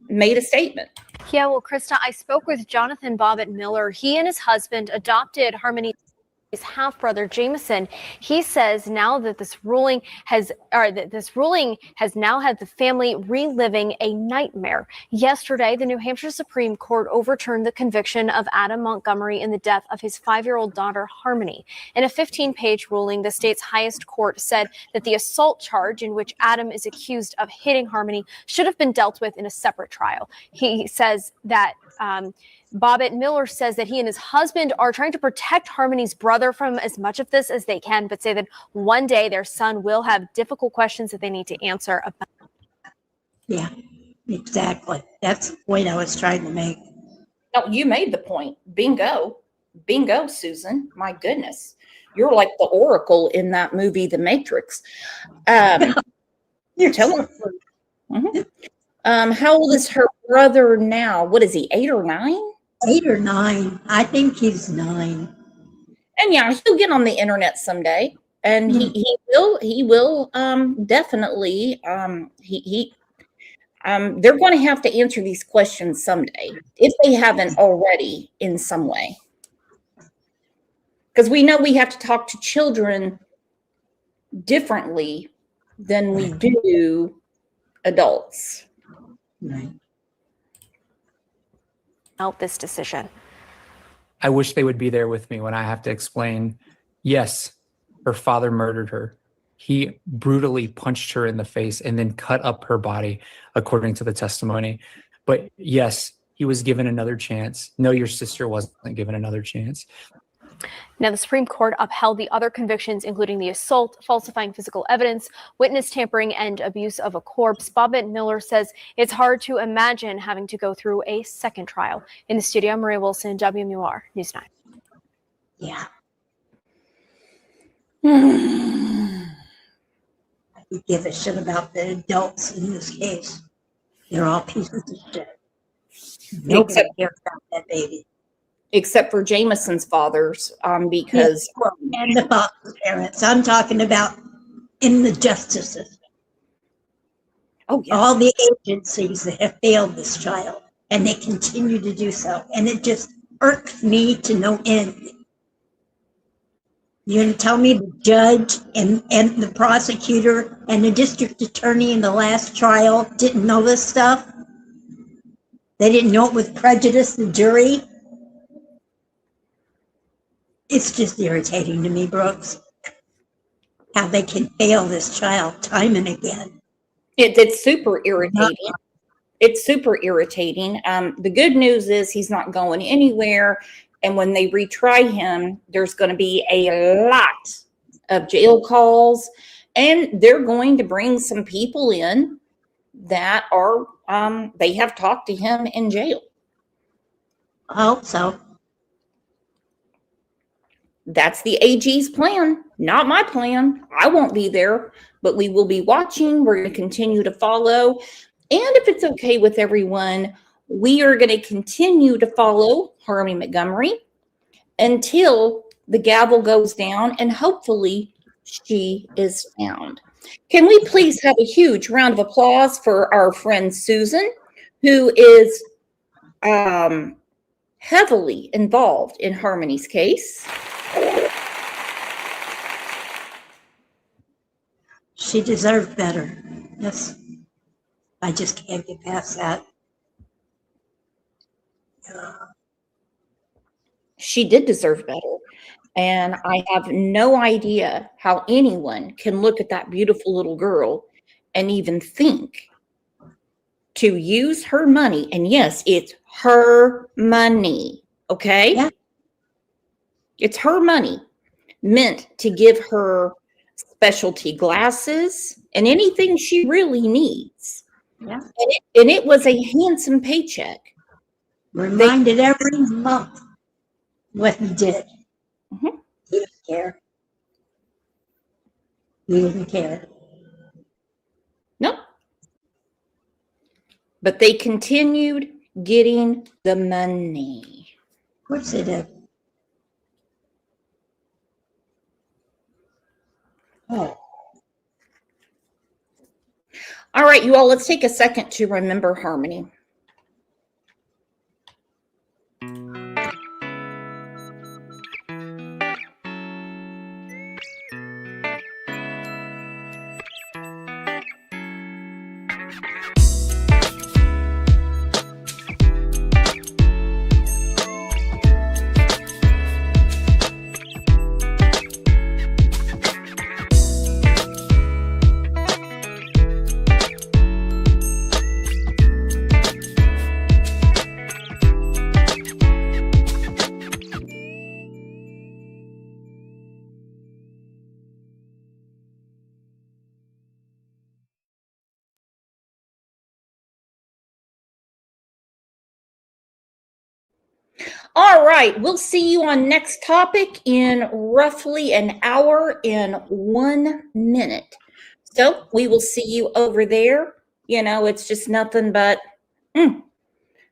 made a statement. Yeah, well, Krista, I spoke with Jonathan Bobbitt Miller. He and his husband adopted Harmony's half-brother Jameson. He says now that this ruling has now had the family reliving a nightmare. Yesterday, the New Hampshire Supreme Court overturned the conviction of Adam Montgomery in the death of his 5-year-old daughter Harmony. In a 15-page ruling, the state's highest court said that the assault charge in which Adam is accused of hitting Harmony should have been dealt with in a separate trial. He says that Bobbitt Miller says that he and his husband are trying to protect Harmony's brother from as much of this as they can, but say that one day their son will have difficult questions that they need to answer about. Yeah, exactly. That's the point I was trying to make. No, you made the point. Bingo. Bingo, Susan. My goodness. You're like the Oracle in that movie, The Matrix. You're telling me. How old is her brother now? What is he, 8 or 9? 8 or 9. I think he's 9. And yeah, he'll get on the internet someday, and he will definitely they're going to have to answer these questions someday if they haven't already in some way, because we know we have to talk to children differently than we do adults. Right. Out this decision. I wish they would be there with me when I have to explain, yes, her father murdered her. He brutally punched her in the face and then cut up her body, according to the testimony. But yes, he was given another chance. No, your sister wasn't given another chance. Now, the Supreme Court upheld the other convictions, including the assault, falsifying physical evidence, witness tampering, and abuse of a corpse. Bobbitt Miller says it's hard to imagine having to go through a second trial. In the studio, Maria Wilson, WMUR News 9. Yeah. I could give a shit about the adults in this case. They're all pieces of shit. Nobody cares about that baby. Except for Jameson's fathers, because and the foster parents. I'm talking about in the justice system. Oh, yeah. All the agencies that have failed this child, and they continue to do so, and it just irks me to no end. You're gonna tell me the judge and the prosecutor and the district attorney in the last trial didn't know this stuff? They didn't know it would prejudice the jury? It's just irritating to me, Brooks, how they can fail this child time and again. It's super irritating. It's super irritating. The good news is he's not going anywhere. And when they retry him, there's going to be a lot of jail calls And they're going to bring some people in that are, they have talked to him in jail. I hope so. That's the AG's plan, not my plan. I won't be there, but we will be watching. We're going to continue to follow. And if it's okay with everyone, we are going to continue to follow Harmony Montgomery until the gavel goes down and hopefully she is found. Can we please have a huge round of applause for our friend Susan, who is heavily involved in Harmony's case. She deserved better. Yes. I just can't get past that. She did deserve better. And I have no idea how anyone can look at that beautiful little girl and even think to use her money. And yes, it's her money. Okay? Yeah. It's her money meant to give her specialty glasses and anything she really needs. Yeah. And it was a handsome paycheck. Reminded every month what he did. Mm-hmm. He didn't care. He didn't care. Nope. But they continued getting the money. Of course they did. Oh. All right, you all, let's take a second to remember Harmony. All right, we'll see you on next topic in roughly an hour and 1 minute. So we will see you over there. You know, it's just nothing but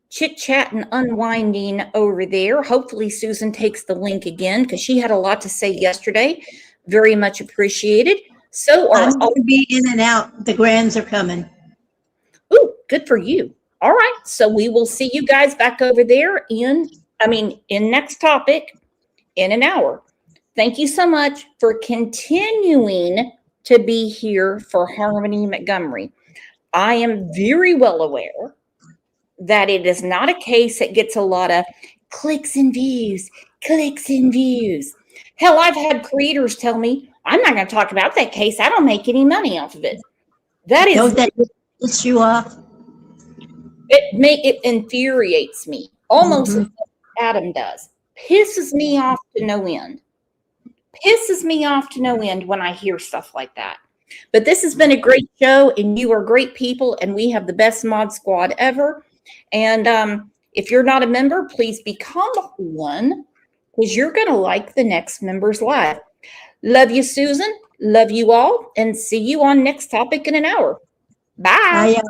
chit chat and unwinding over there. Hopefully Susan takes the link again because she had a lot to say yesterday. Very much appreciated. So I'm going to be in and out. The grands are coming. Ooh, good for you. All right, so we will see you guys back over there in next topic in an hour. Thank you so much for continuing to be here for Harmony Montgomery. I am very well aware that it is not a case that gets a lot of clicks and views. Hell, I've had creators tell me, I'm not going to talk about that case. I don't make any money off of it. That is... Don't that piss you off? It infuriates me. Almost as Adam does. Pisses me off to no end. When I hear stuff like that. But this has been a great show, and you are great people, and we have the best mod squad ever. And if you're not a member, please become one, because you're going to like the next members live. Love you, Susan. Love you all, and see you on next topic in an hour. Bye. Bye.